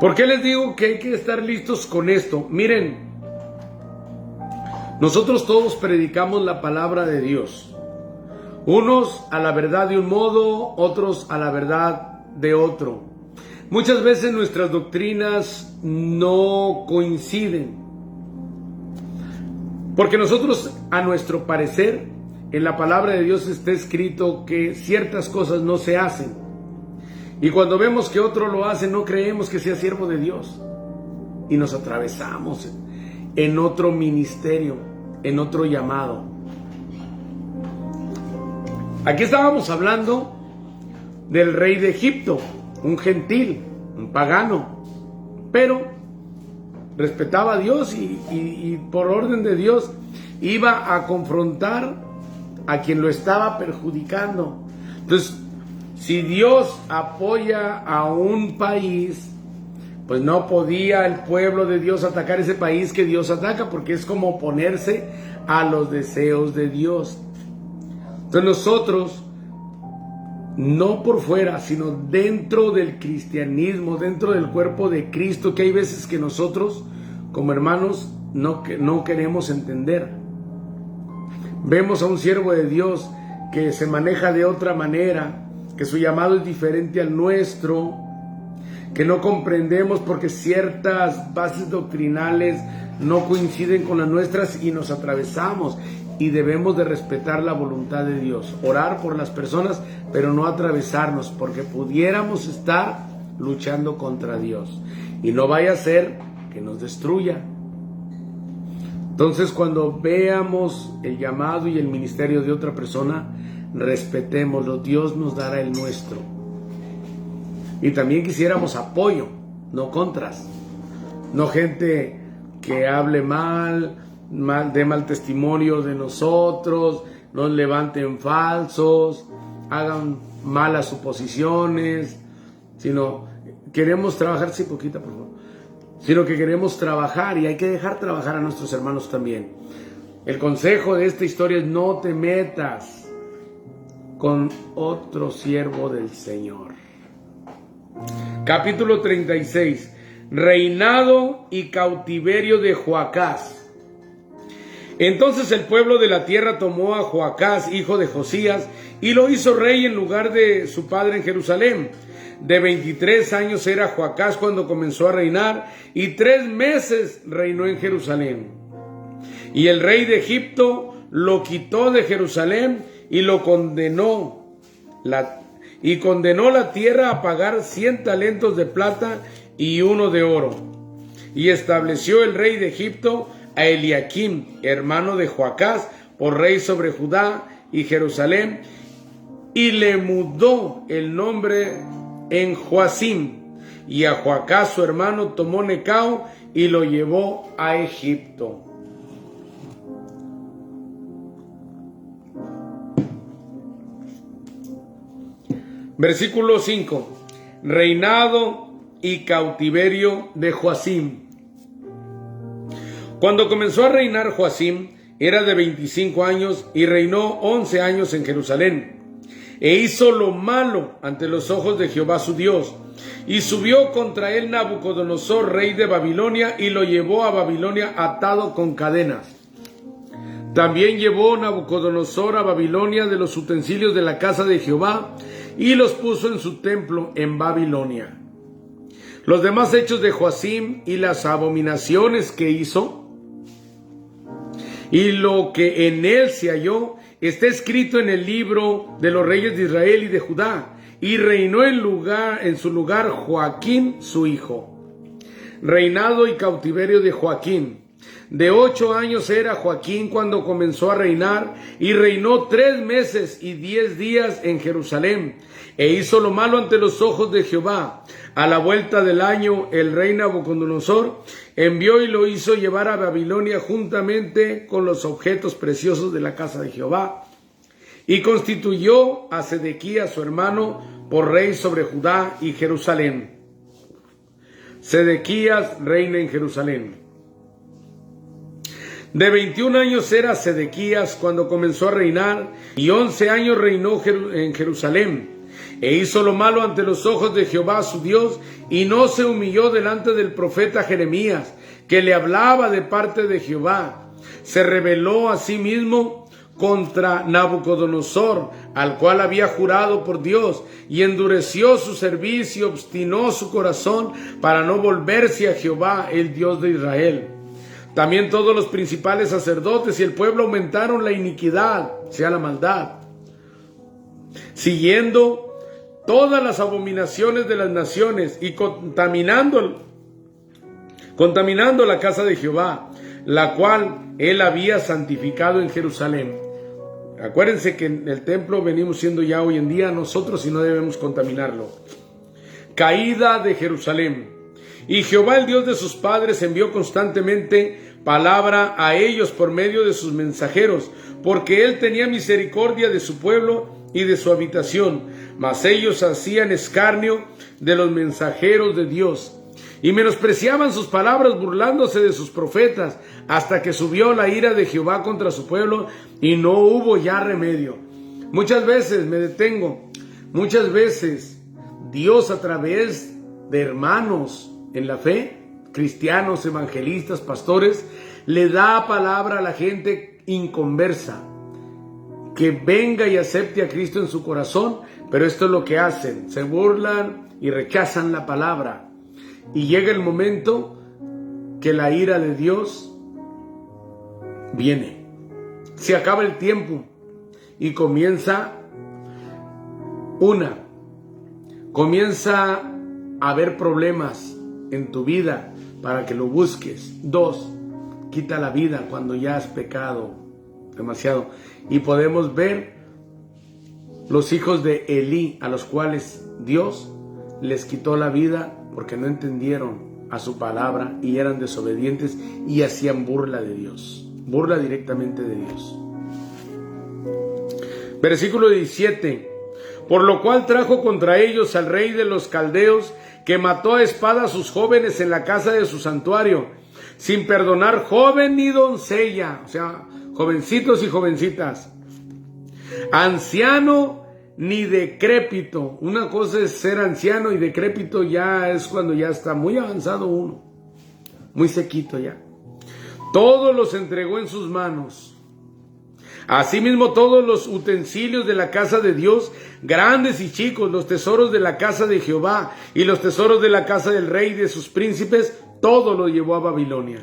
¿Por qué les digo que hay que estar listos con esto? Miren, nosotros todos predicamos la palabra de Dios. Unos a la verdad de un modo, otros a la verdad de otro. Muchas veces nuestras doctrinas no coinciden, porque nosotros, a nuestro parecer, en la palabra de Dios está escrito que ciertas cosas no se hacen, y cuando vemos que otro lo hace, no creemos que sea siervo de Dios, y nos atravesamos en otro ministerio, en otro llamado. Aquí estábamos hablando del rey de Egipto, un gentil, un pagano, pero respetaba a Dios y por orden de Dios iba a confrontar a quien lo estaba perjudicando. Entonces, si Dios apoya a un país, pues no podía el pueblo de Dios atacar ese país que Dios ataca, porque es como oponerse a los deseos de Dios. Entonces nosotros, no por fuera, sino dentro del cristianismo, dentro del cuerpo de Cristo, que hay veces que nosotros, como hermanos, no queremos entender. Vemos a un siervo de Dios que se maneja de otra manera, que su llamado es diferente al nuestro, que no comprendemos porque ciertas bases doctrinales no coinciden con las nuestras y nos atravesamos. Y debemos de respetar la voluntad de Dios, orar por las personas, pero no atravesarnos, porque pudiéramos estar luchando contra Dios y no vaya a ser que nos destruya. Entonces, cuando veamos el llamado y el ministerio de otra persona, respetémoslo. Dios nos dará el nuestro. Y también quisiéramos apoyo, no contras, no gente que hable dé mal testimonio de nosotros, nos levanten falsos, hagan malas suposiciones, sino queremos trabajar, sí, poquita por favor, sino que queremos trabajar y hay que dejar trabajar a nuestros hermanos también. El consejo de esta historia es: no te metas con otro siervo del Señor. Capítulo 36. Reinado y cautiverio de Joacás. Entonces el pueblo de la tierra tomó a Joacás, hijo de Josías, y lo hizo rey en lugar de su padre en Jerusalén. De 23 años era Joacás cuando comenzó a reinar, y 3 meses reinó en Jerusalén. Y el rey de Egipto lo quitó de Jerusalén y lo condenó la tierra a pagar 100 talentos de plata y 1 de oro. Y estableció el rey de Egipto a Eliaquim, hermano de Joacás, por rey sobre Judá y Jerusalén, y le mudó el nombre en Joacim. Y a Joacás su hermano tomó Necao y lo llevó a Egipto. Versículo 5. Reinado y cautiverio de Joacim. Cuando comenzó a reinar Joacim, era de 25 años y reinó 11 años en Jerusalén. E hizo lo malo ante los ojos de Jehová su Dios. Y subió contra él Nabucodonosor, rey de Babilonia, y lo llevó a Babilonia atado con cadenas. También llevó Nabucodonosor a Babilonia de los utensilios de la casa de Jehová, y los puso en su templo en Babilonia. Los demás hechos de Joacim y las abominaciones que hizo, y lo que en él se halló, está escrito en el libro de los reyes de Israel y de Judá. Y reinó en su lugar Joaquín su hijo. Reinado y cautiverio de Joaquín. De 8 años era Joaquín cuando comenzó a reinar, y reinó 3 meses y 10 días en Jerusalén, e hizo lo malo ante los ojos de Jehová. A la vuelta del año, el rey Nabucodonosor envió y lo hizo llevar a Babilonia juntamente con los objetos preciosos de la casa de Jehová, y constituyó a Sedequías su hermano por rey sobre Judá y Jerusalén. Sedequías reina en Jerusalén. De 21 años era Sedequías cuando comenzó a reinar, y 11 años reinó en Jerusalén. E hizo lo malo ante los ojos de Jehová su Dios, y no se humilló delante del profeta Jeremías, que le hablaba de parte de Jehová. Se rebeló a sí mismo contra Nabucodonosor, al cual había jurado por Dios, y endureció su servicio y obstinó su corazón para no volverse a Jehová, el Dios de Israel. También todos los principales sacerdotes y el pueblo aumentaron la iniquidad, sea la maldad, siguiendo todas las abominaciones de las naciones y contaminando la casa de Jehová, la cual él había santificado en Jerusalén. Acuérdense que en el templo venimos siendo ya hoy en día nosotros y no debemos contaminarlo. Caída de Jerusalén. Y Jehová, el Dios de sus padres, envió constantemente palabra a ellos por medio de sus mensajeros, porque él tenía misericordia de su pueblo y de su habitación. Mas ellos hacían escarnio de los mensajeros de Dios, y menospreciaban sus palabras, burlándose de sus profetas, hasta que subió la ira de Jehová contra su pueblo, y no hubo ya remedio. Muchas veces me detengo, muchas veces Dios, a través de hermanos en la fe, cristianos, evangelistas, pastores, le da palabra a la gente inconversa, que venga y acepte a Cristo en su corazón, pero esto es lo que hacen: se burlan y rechazan la palabra, y llega el momento que la ira de Dios viene, se acaba el tiempo y comienza a haber problemas en tu vida para que lo busques. 2, quita la vida cuando ya has pecado demasiado. Y podemos ver los hijos de Elí, a los cuales Dios les quitó la vida porque no entendieron a su palabra y eran desobedientes y hacían burla de Dios, burla directamente de Dios. Versículo 17. Por lo cual trajo contra ellos al rey de los caldeos, que mató a espada a sus jóvenes en la casa de su santuario, sin perdonar joven ni doncella, o sea, jovencitos y jovencitas, anciano ni decrépito. Una cosa es ser anciano, y decrépito ya es cuando ya está muy avanzado uno, muy sequito ya. Todos los entregó en sus manos. Asimismo, todos los utensilios de la casa de Dios, grandes y chicos, los tesoros de la casa de Jehová y los tesoros de la casa del rey y de sus príncipes, todo lo llevó a Babilonia.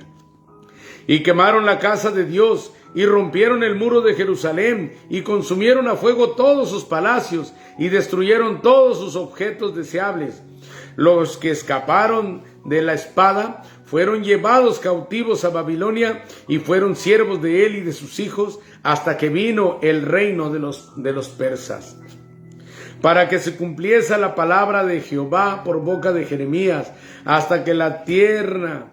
Y quemaron la casa de Dios y rompieron el muro de Jerusalén y consumieron a fuego todos sus palacios y destruyeron todos sus objetos deseables. Los que escaparon de la espada, fueron llevados cautivos a Babilonia y fueron siervos de él y de sus hijos hasta que vino el reino de los persas. Para que se cumpliese la palabra de Jehová por boca de Jeremías, hasta que la tierra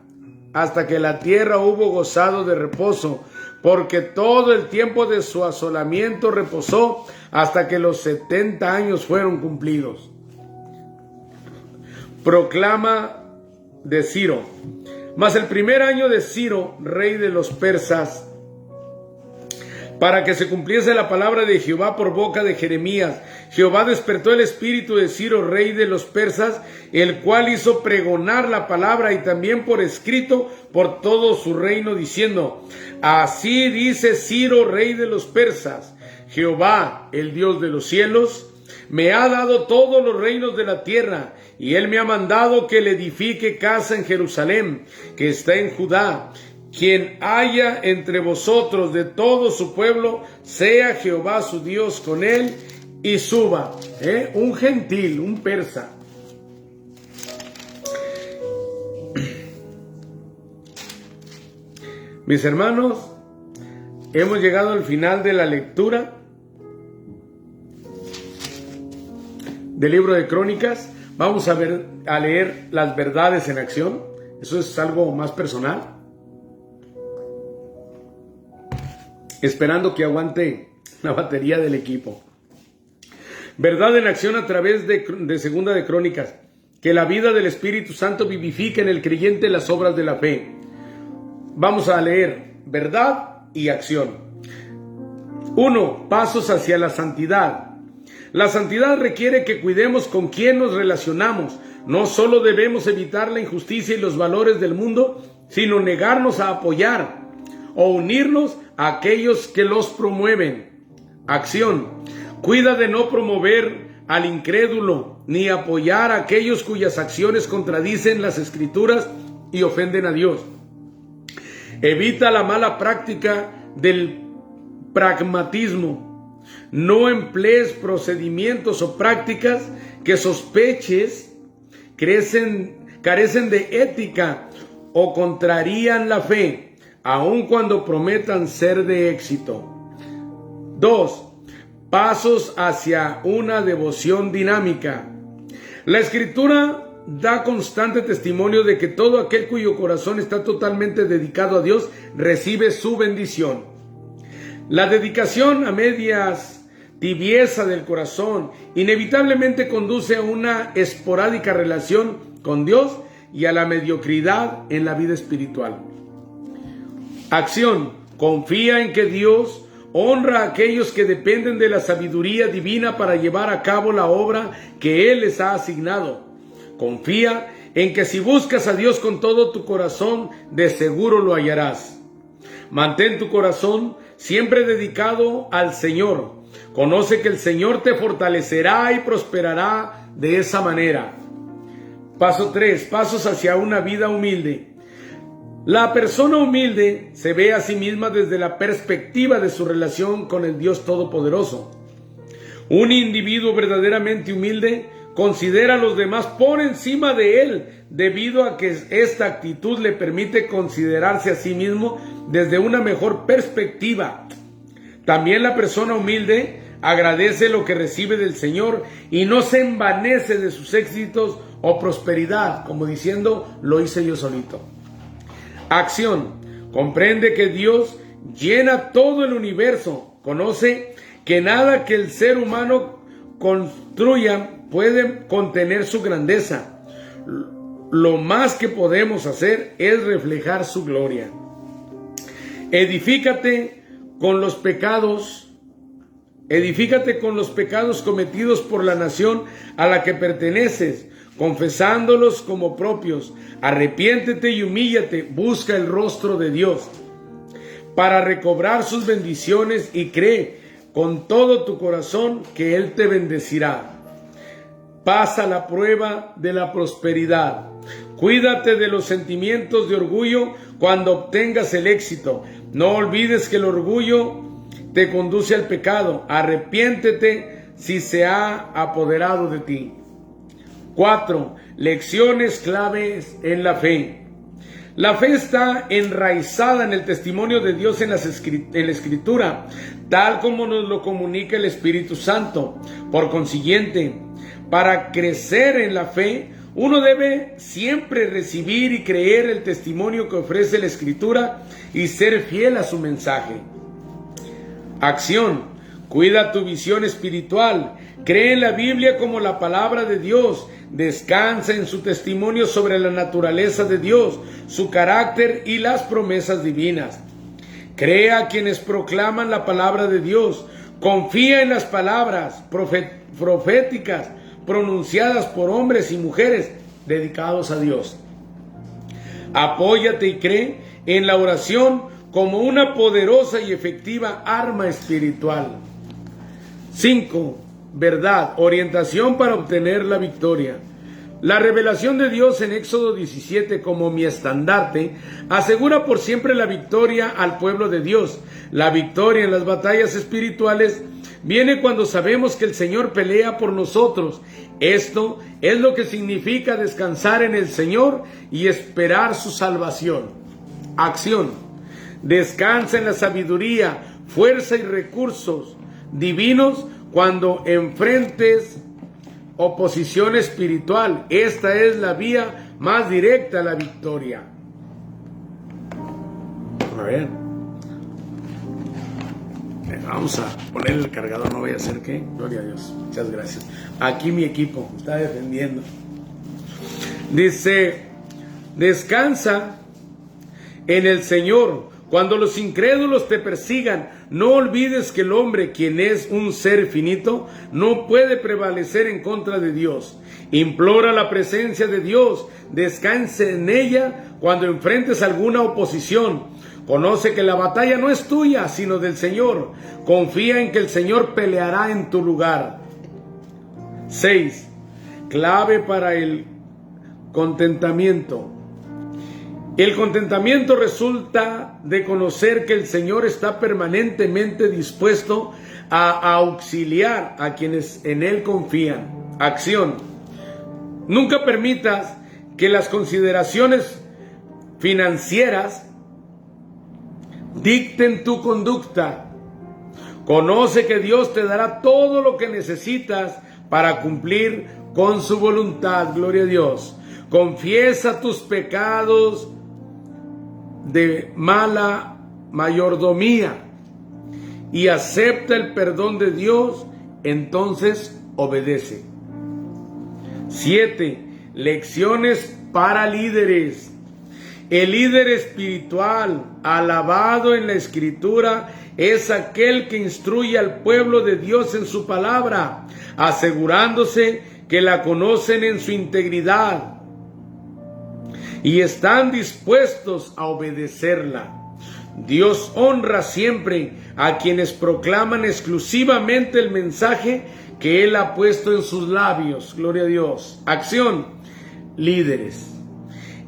hubo gozado de reposo, porque todo el tiempo de su asolamiento reposó hasta que los 70 años fueron cumplidos. Proclama de Ciro. Mas el primer año de Ciro, rey de los persas, para que se cumpliese la palabra de Jehová por boca de Jeremías, Jehová despertó el espíritu de Ciro, rey de los persas, el cual hizo pregonar la palabra y también por escrito por todo su reino, diciendo: así dice Ciro, rey de los persas: Jehová, el Dios de los cielos, me ha dado todos los reinos de la tierra, y él me ha mandado que le edifique casa en Jerusalén, que está en Judá. Quien haya entre vosotros de todo su pueblo, sea Jehová su Dios con él, y suba. Un gentil, un persa. Mis hermanos, hemos llegado al final de la lectura del libro de Crónicas. Vamos a leer las verdades en acción. Eso es algo más personal. Esperando que aguante la batería del equipo. Verdad en acción a través de Segunda de Crónicas. Que la vida del Espíritu Santo vivifique en el creyente las obras de la fe. Vamos a leer verdad y acción. 1. Pasos hacia la santidad. La santidad requiere que cuidemos con quién nos relacionamos. No solo debemos evitar la injusticia y los valores del mundo, sino negarnos a apoyar o unirnos a aquellos que los promueven. Acción. Cuida de no promover al incrédulo ni apoyar a aquellos cuyas acciones contradicen las Escrituras y ofenden a Dios. Evita la mala práctica del pragmatismo. No emplees procedimientos o prácticas que sospeches carecen de ética o contrarían la fe, aun cuando prometan ser de éxito. 2. Pasos hacia una devoción dinámica. La Escritura da constante testimonio de que todo aquel cuyo corazón está totalmente dedicado a Dios recibe su bendición. La dedicación a medias, tibieza del corazón, inevitablemente conduce a una esporádica relación con Dios y a la mediocridad en la vida espiritual. Acción. Confía en que Dios honra a aquellos que dependen de la sabiduría divina para llevar a cabo la obra que Él les ha asignado. Confía en que si buscas a Dios con todo tu corazón, de seguro lo hallarás. Mantén tu corazón siempre dedicado al Señor. Conoce que el Señor te fortalecerá y prosperará de esa manera. Paso 3. Pasos hacia una vida humilde. La persona humilde se ve a sí misma desde la perspectiva de su relación con el Dios Todopoderoso. Un individuo verdaderamente humilde considera a los demás por encima de él, debido a que esta actitud le permite considerarse a sí mismo desde una mejor perspectiva. También la persona humilde agradece lo que recibe del Señor y no se envanece de sus éxitos o prosperidad, como diciendo: lo hice yo solito. Acción. Comprende que Dios llena todo el universo. Conoce que nada que el ser humano construya puede contener su grandeza. Lo más que podemos hacer es reflejar su gloria. Edifícate con los pecados cometidos por la nación a la que perteneces, confesándolos como propios. Arrepiéntete y humíllate, busca el rostro de Dios para recobrar sus bendiciones y cree con todo tu corazón que Él te bendecirá. Pasa la prueba de la prosperidad. Cuídate de los sentimientos de orgullo cuando obtengas el éxito. No olvides que el orgullo te conduce al pecado. Arrepiéntete si se ha apoderado de ti. 4. Lecciones claves en la fe. La fe está enraizada en el testimonio de Dios en la Escritura, tal como nos lo comunica el Espíritu Santo. Por consiguiente, para crecer en la fe, uno debe siempre recibir y creer el testimonio que ofrece la Escritura y ser fiel a su mensaje. Acción. Cuida tu visión espiritual. Cree en la Biblia como la palabra de Dios. Descansa en su testimonio sobre la naturaleza de Dios, su carácter y las promesas divinas. Cree a quienes proclaman la palabra de Dios. Confía en las palabras proféticas pronunciadas por hombres y mujeres dedicados a Dios. Apóyate y cree en la oración como una poderosa y efectiva arma espiritual. 5. Verdad, orientación para obtener la victoria. La revelación de Dios en Éxodo 17 como mi estandarte asegura por siempre la victoria al pueblo de Dios. La victoria en las batallas espirituales viene cuando sabemos que el Señor pelea por nosotros. Esto es lo que significa descansar en el Señor y esperar su salvación. Acción. Descansa en la sabiduría, fuerza y recursos divinos cuando enfrentes oposición espiritual. Esta es la vía más directa a la victoria. A ver. Vamos a poner el cargador, no voy a hacer qué. Gloria a Dios. Muchas gracias. Aquí mi equipo está defendiendo. Dice, descansa en el Señor. Cuando los incrédulos te persigan, no olvides que el hombre, quien es un ser finito, no puede prevalecer en contra de Dios. Implora la presencia de Dios, descanse en ella cuando enfrentes alguna oposición. Conoce que la batalla no es tuya, sino del Señor. Confía en que el Señor peleará en tu lugar. 6. Clave para el contentamiento. El contentamiento resulta de conocer que el Señor está permanentemente dispuesto a auxiliar a quienes en Él confían. Acción. Nunca permitas que las consideraciones financieras dicten tu conducta. Conoce que Dios te dará todo lo que necesitas para cumplir con su voluntad. Gloria a Dios. Confiesa tus pecados de mala mayordomía y acepta el perdón de Dios, entonces obedece. 7. Lecciones para líderes. El líder espiritual, alabado en la Escritura, es aquel que instruye al pueblo de Dios en su palabra, asegurándose que la conocen en su integridad y están dispuestos a obedecerla. Dios honra siempre a quienes proclaman exclusivamente el mensaje que Él ha puesto en sus labios. Gloria a Dios. Acción. Líderes.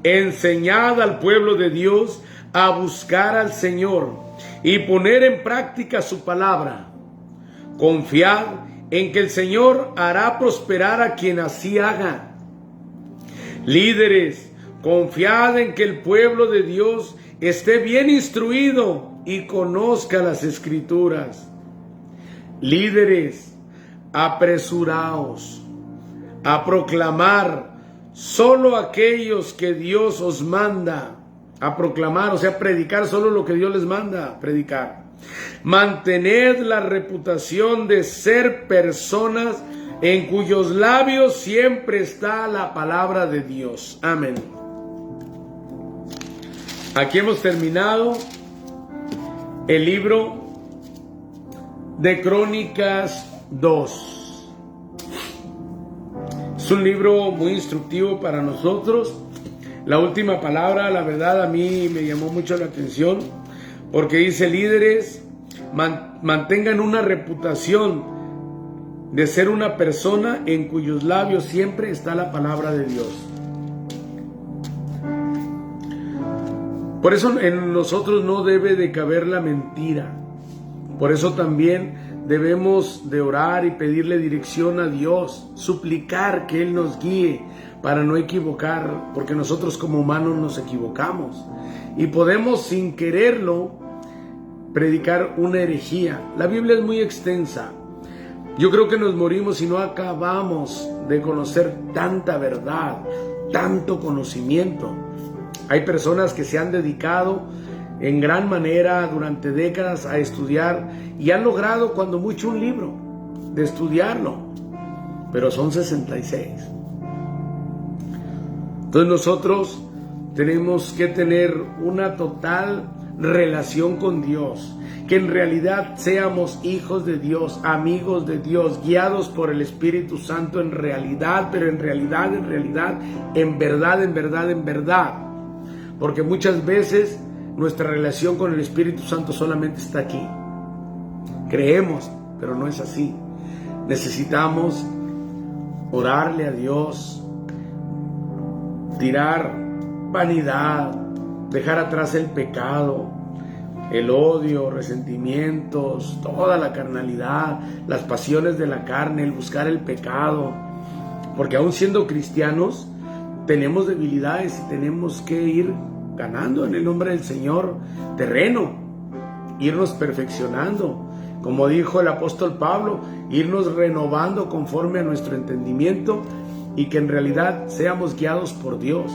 Enseñad al pueblo de Dios a buscar al Señor y poner en práctica su palabra. Confiad en que el Señor hará prosperar a quien así haga. Líderes, confiad en que el pueblo de Dios esté bien instruido y conozca las Escrituras. Líderes, apresuraos a proclamar solo aquellos que Dios os manda a proclamar, o sea, predicar solo lo que Dios les manda a predicar. Mantened la reputación de ser personas en cuyos labios siempre está la palabra de Dios. Amén. Aquí hemos terminado el libro de Crónicas 2. Es un libro muy instructivo para nosotros. La última palabra, la verdad, a mí me llamó mucho la atención, porque dice: líderes, mantengan una reputación de ser una persona en cuyos labios siempre está la palabra de Dios. Por eso en nosotros no debe de caber la mentira. Por eso también debemos de orar y pedirle dirección a Dios, suplicar que Él nos guíe para no equivocar, porque nosotros como humanos nos equivocamos y podemos sin quererlo predicar una herejía. La Biblia es muy extensa. Yo creo que nos morimos si no acabamos de conocer tanta verdad, tanto conocimiento. Hay personas que se han dedicado en gran manera durante décadas a estudiar y han logrado cuando mucho un libro de estudiarlo, pero son 66. Entonces nosotros tenemos que tener una total relación con Dios, que en realidad seamos hijos de Dios, amigos de Dios, guiados por el Espíritu Santo en realidad, pero en realidad, en verdad, porque muchas veces nuestra relación con el Espíritu Santo solamente está aquí. Creemos, pero no es así. Necesitamos orarle a Dios, tirar vanidad, dejar atrás el pecado, el odio, resentimientos, toda la carnalidad, las pasiones de la carne, el buscar el pecado, porque aún siendo cristianos tenemos debilidades y tenemos que ir ganando en el nombre del Señor terreno, irnos perfeccionando, como dijo el apóstol Pablo, irnos renovando conforme a nuestro entendimiento y que en realidad seamos guiados por Dios.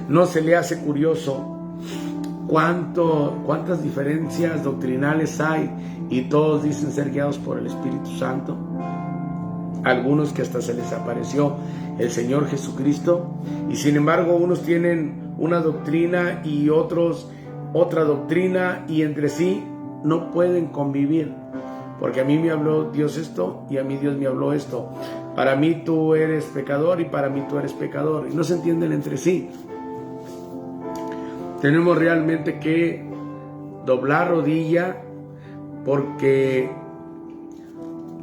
¿No se le hace curioso cuántas diferencias doctrinales hay y todos dicen ser guiados por el Espíritu Santo? Algunos que hasta se les apareció el Señor Jesucristo, y sin embargo unos tienen una doctrina y otros otra doctrina, y entre sí no pueden convivir, porque a mí me habló Dios esto y a mí Dios me habló esto. Para mí tú eres pecador y para mí tú eres pecador, y no se entienden entre sí. Tenemos realmente que doblar rodilla, porque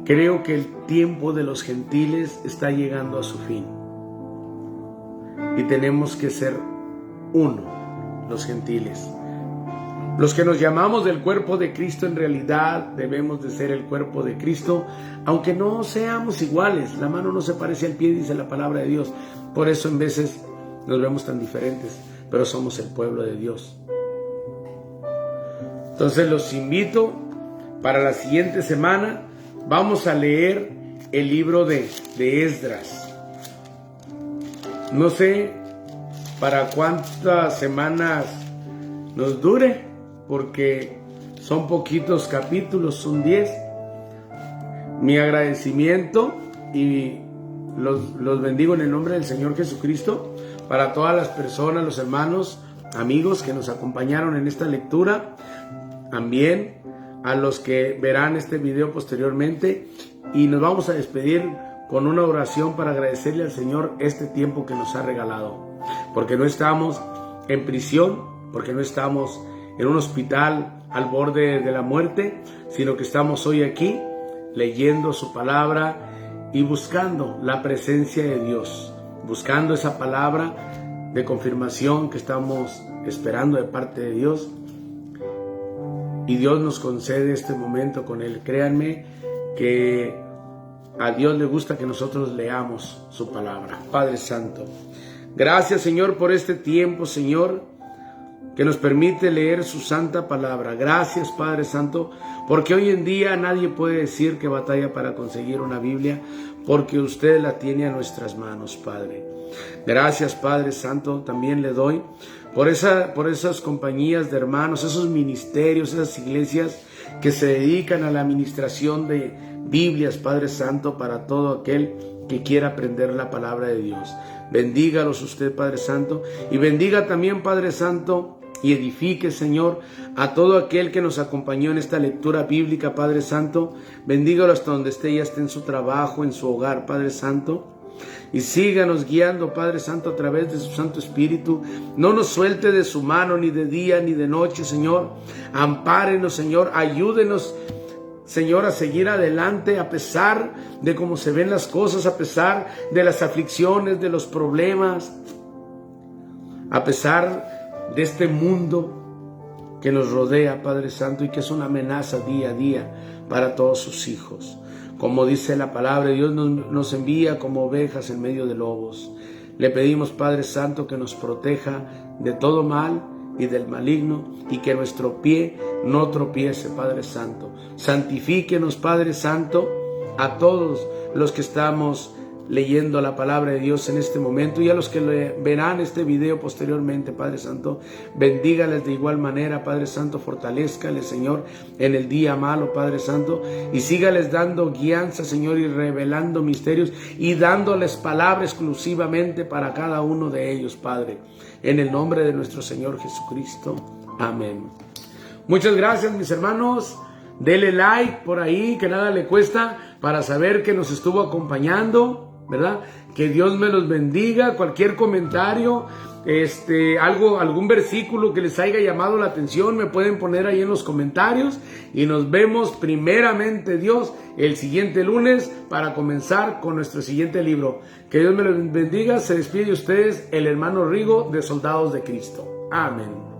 creo que el tiempo de los gentiles está llegando a su fin. Y tenemos que ser uno, los gentiles. Los que nos llamamos del cuerpo de Cristo, en realidad debemos de ser el cuerpo de Cristo, aunque no seamos iguales. La mano no se parece al pie, dice la palabra de Dios. Por eso en veces nos vemos tan diferentes, pero somos el pueblo de Dios. Entonces los invito para la siguiente semana. Vamos a leer el libro de Esdras. No sé para cuántas semanas nos dure, porque son poquitos capítulos, son 10. Mi agradecimiento y los bendigo en el nombre del Señor Jesucristo para todas las personas, los hermanos, amigos que nos acompañaron en esta lectura. También a los que verán este video posteriormente, y nos vamos a despedir con una oración para agradecerle al Señor este tiempo que nos ha regalado, porque no estamos en prisión, porque no estamos en un hospital al borde de la muerte, sino que estamos hoy aquí leyendo su palabra y buscando la presencia de Dios, buscando esa palabra de confirmación que estamos esperando de parte de Dios. Y Dios nos concede este momento con Él. Créanme que a Dios le gusta que nosotros leamos su palabra. Padre Santo, gracias, Señor, por este tiempo, Señor, que nos permite leer su santa palabra. Gracias, Padre Santo, porque hoy en día nadie puede decir que batalla para conseguir una Biblia, porque usted la tiene a nuestras manos, Padre. Gracias, Padre Santo, también le doy por esas compañías de hermanos, esos ministerios, esas iglesias que se dedican a la administración de Biblias, Padre Santo, para todo aquel que quiera aprender la palabra de Dios. Bendígalos usted, Padre Santo, y bendiga también, Padre Santo, y edifique, Señor, a todo aquel que nos acompañó en esta lectura bíblica, Padre Santo. Bendígalo hasta donde esté, ya esté en su trabajo, en su hogar, Padre Santo. Y síganos guiando, Padre Santo, a través de su Santo Espíritu. No nos suelte de su mano, ni de día ni de noche, Señor. Ampárenos, Señor. Ayúdenos, Señor, a seguir adelante a pesar de cómo se ven las cosas, a pesar de las aflicciones, de los problemas, a pesar de este mundo que nos rodea, Padre Santo, y que es una amenaza día a día para todos sus hijos. Como dice la palabra, Dios nos envía como ovejas en medio de lobos. Le pedimos, Padre Santo, que nos proteja de todo mal y del maligno, y que nuestro pie no tropiece, Padre Santo. Santifíquenos, Padre Santo, a todos los que estamos leyendo la palabra de Dios en este momento, y a los que verán este video posteriormente, Padre Santo, bendígales de igual manera, Padre Santo, fortalézcales, Señor, en el día malo, Padre Santo, y sígales dando guianza, Señor, y revelando misterios, y dándoles palabra exclusivamente para cada uno de ellos, Padre, en el nombre de nuestro Señor Jesucristo. Amén. Muchas gracias, mis hermanos. Dele like por ahí, que nada le cuesta, para saber que nos estuvo acompañando, ¿verdad? Que Dios me los bendiga. Cualquier comentario, algún versículo que les haya llamado la atención, me pueden poner ahí en los comentarios, y nos vemos primeramente Dios el siguiente lunes para comenzar con nuestro siguiente libro. Que Dios me los bendiga. Se despide de ustedes el hermano Rigo de Soldados de Cristo. Amén.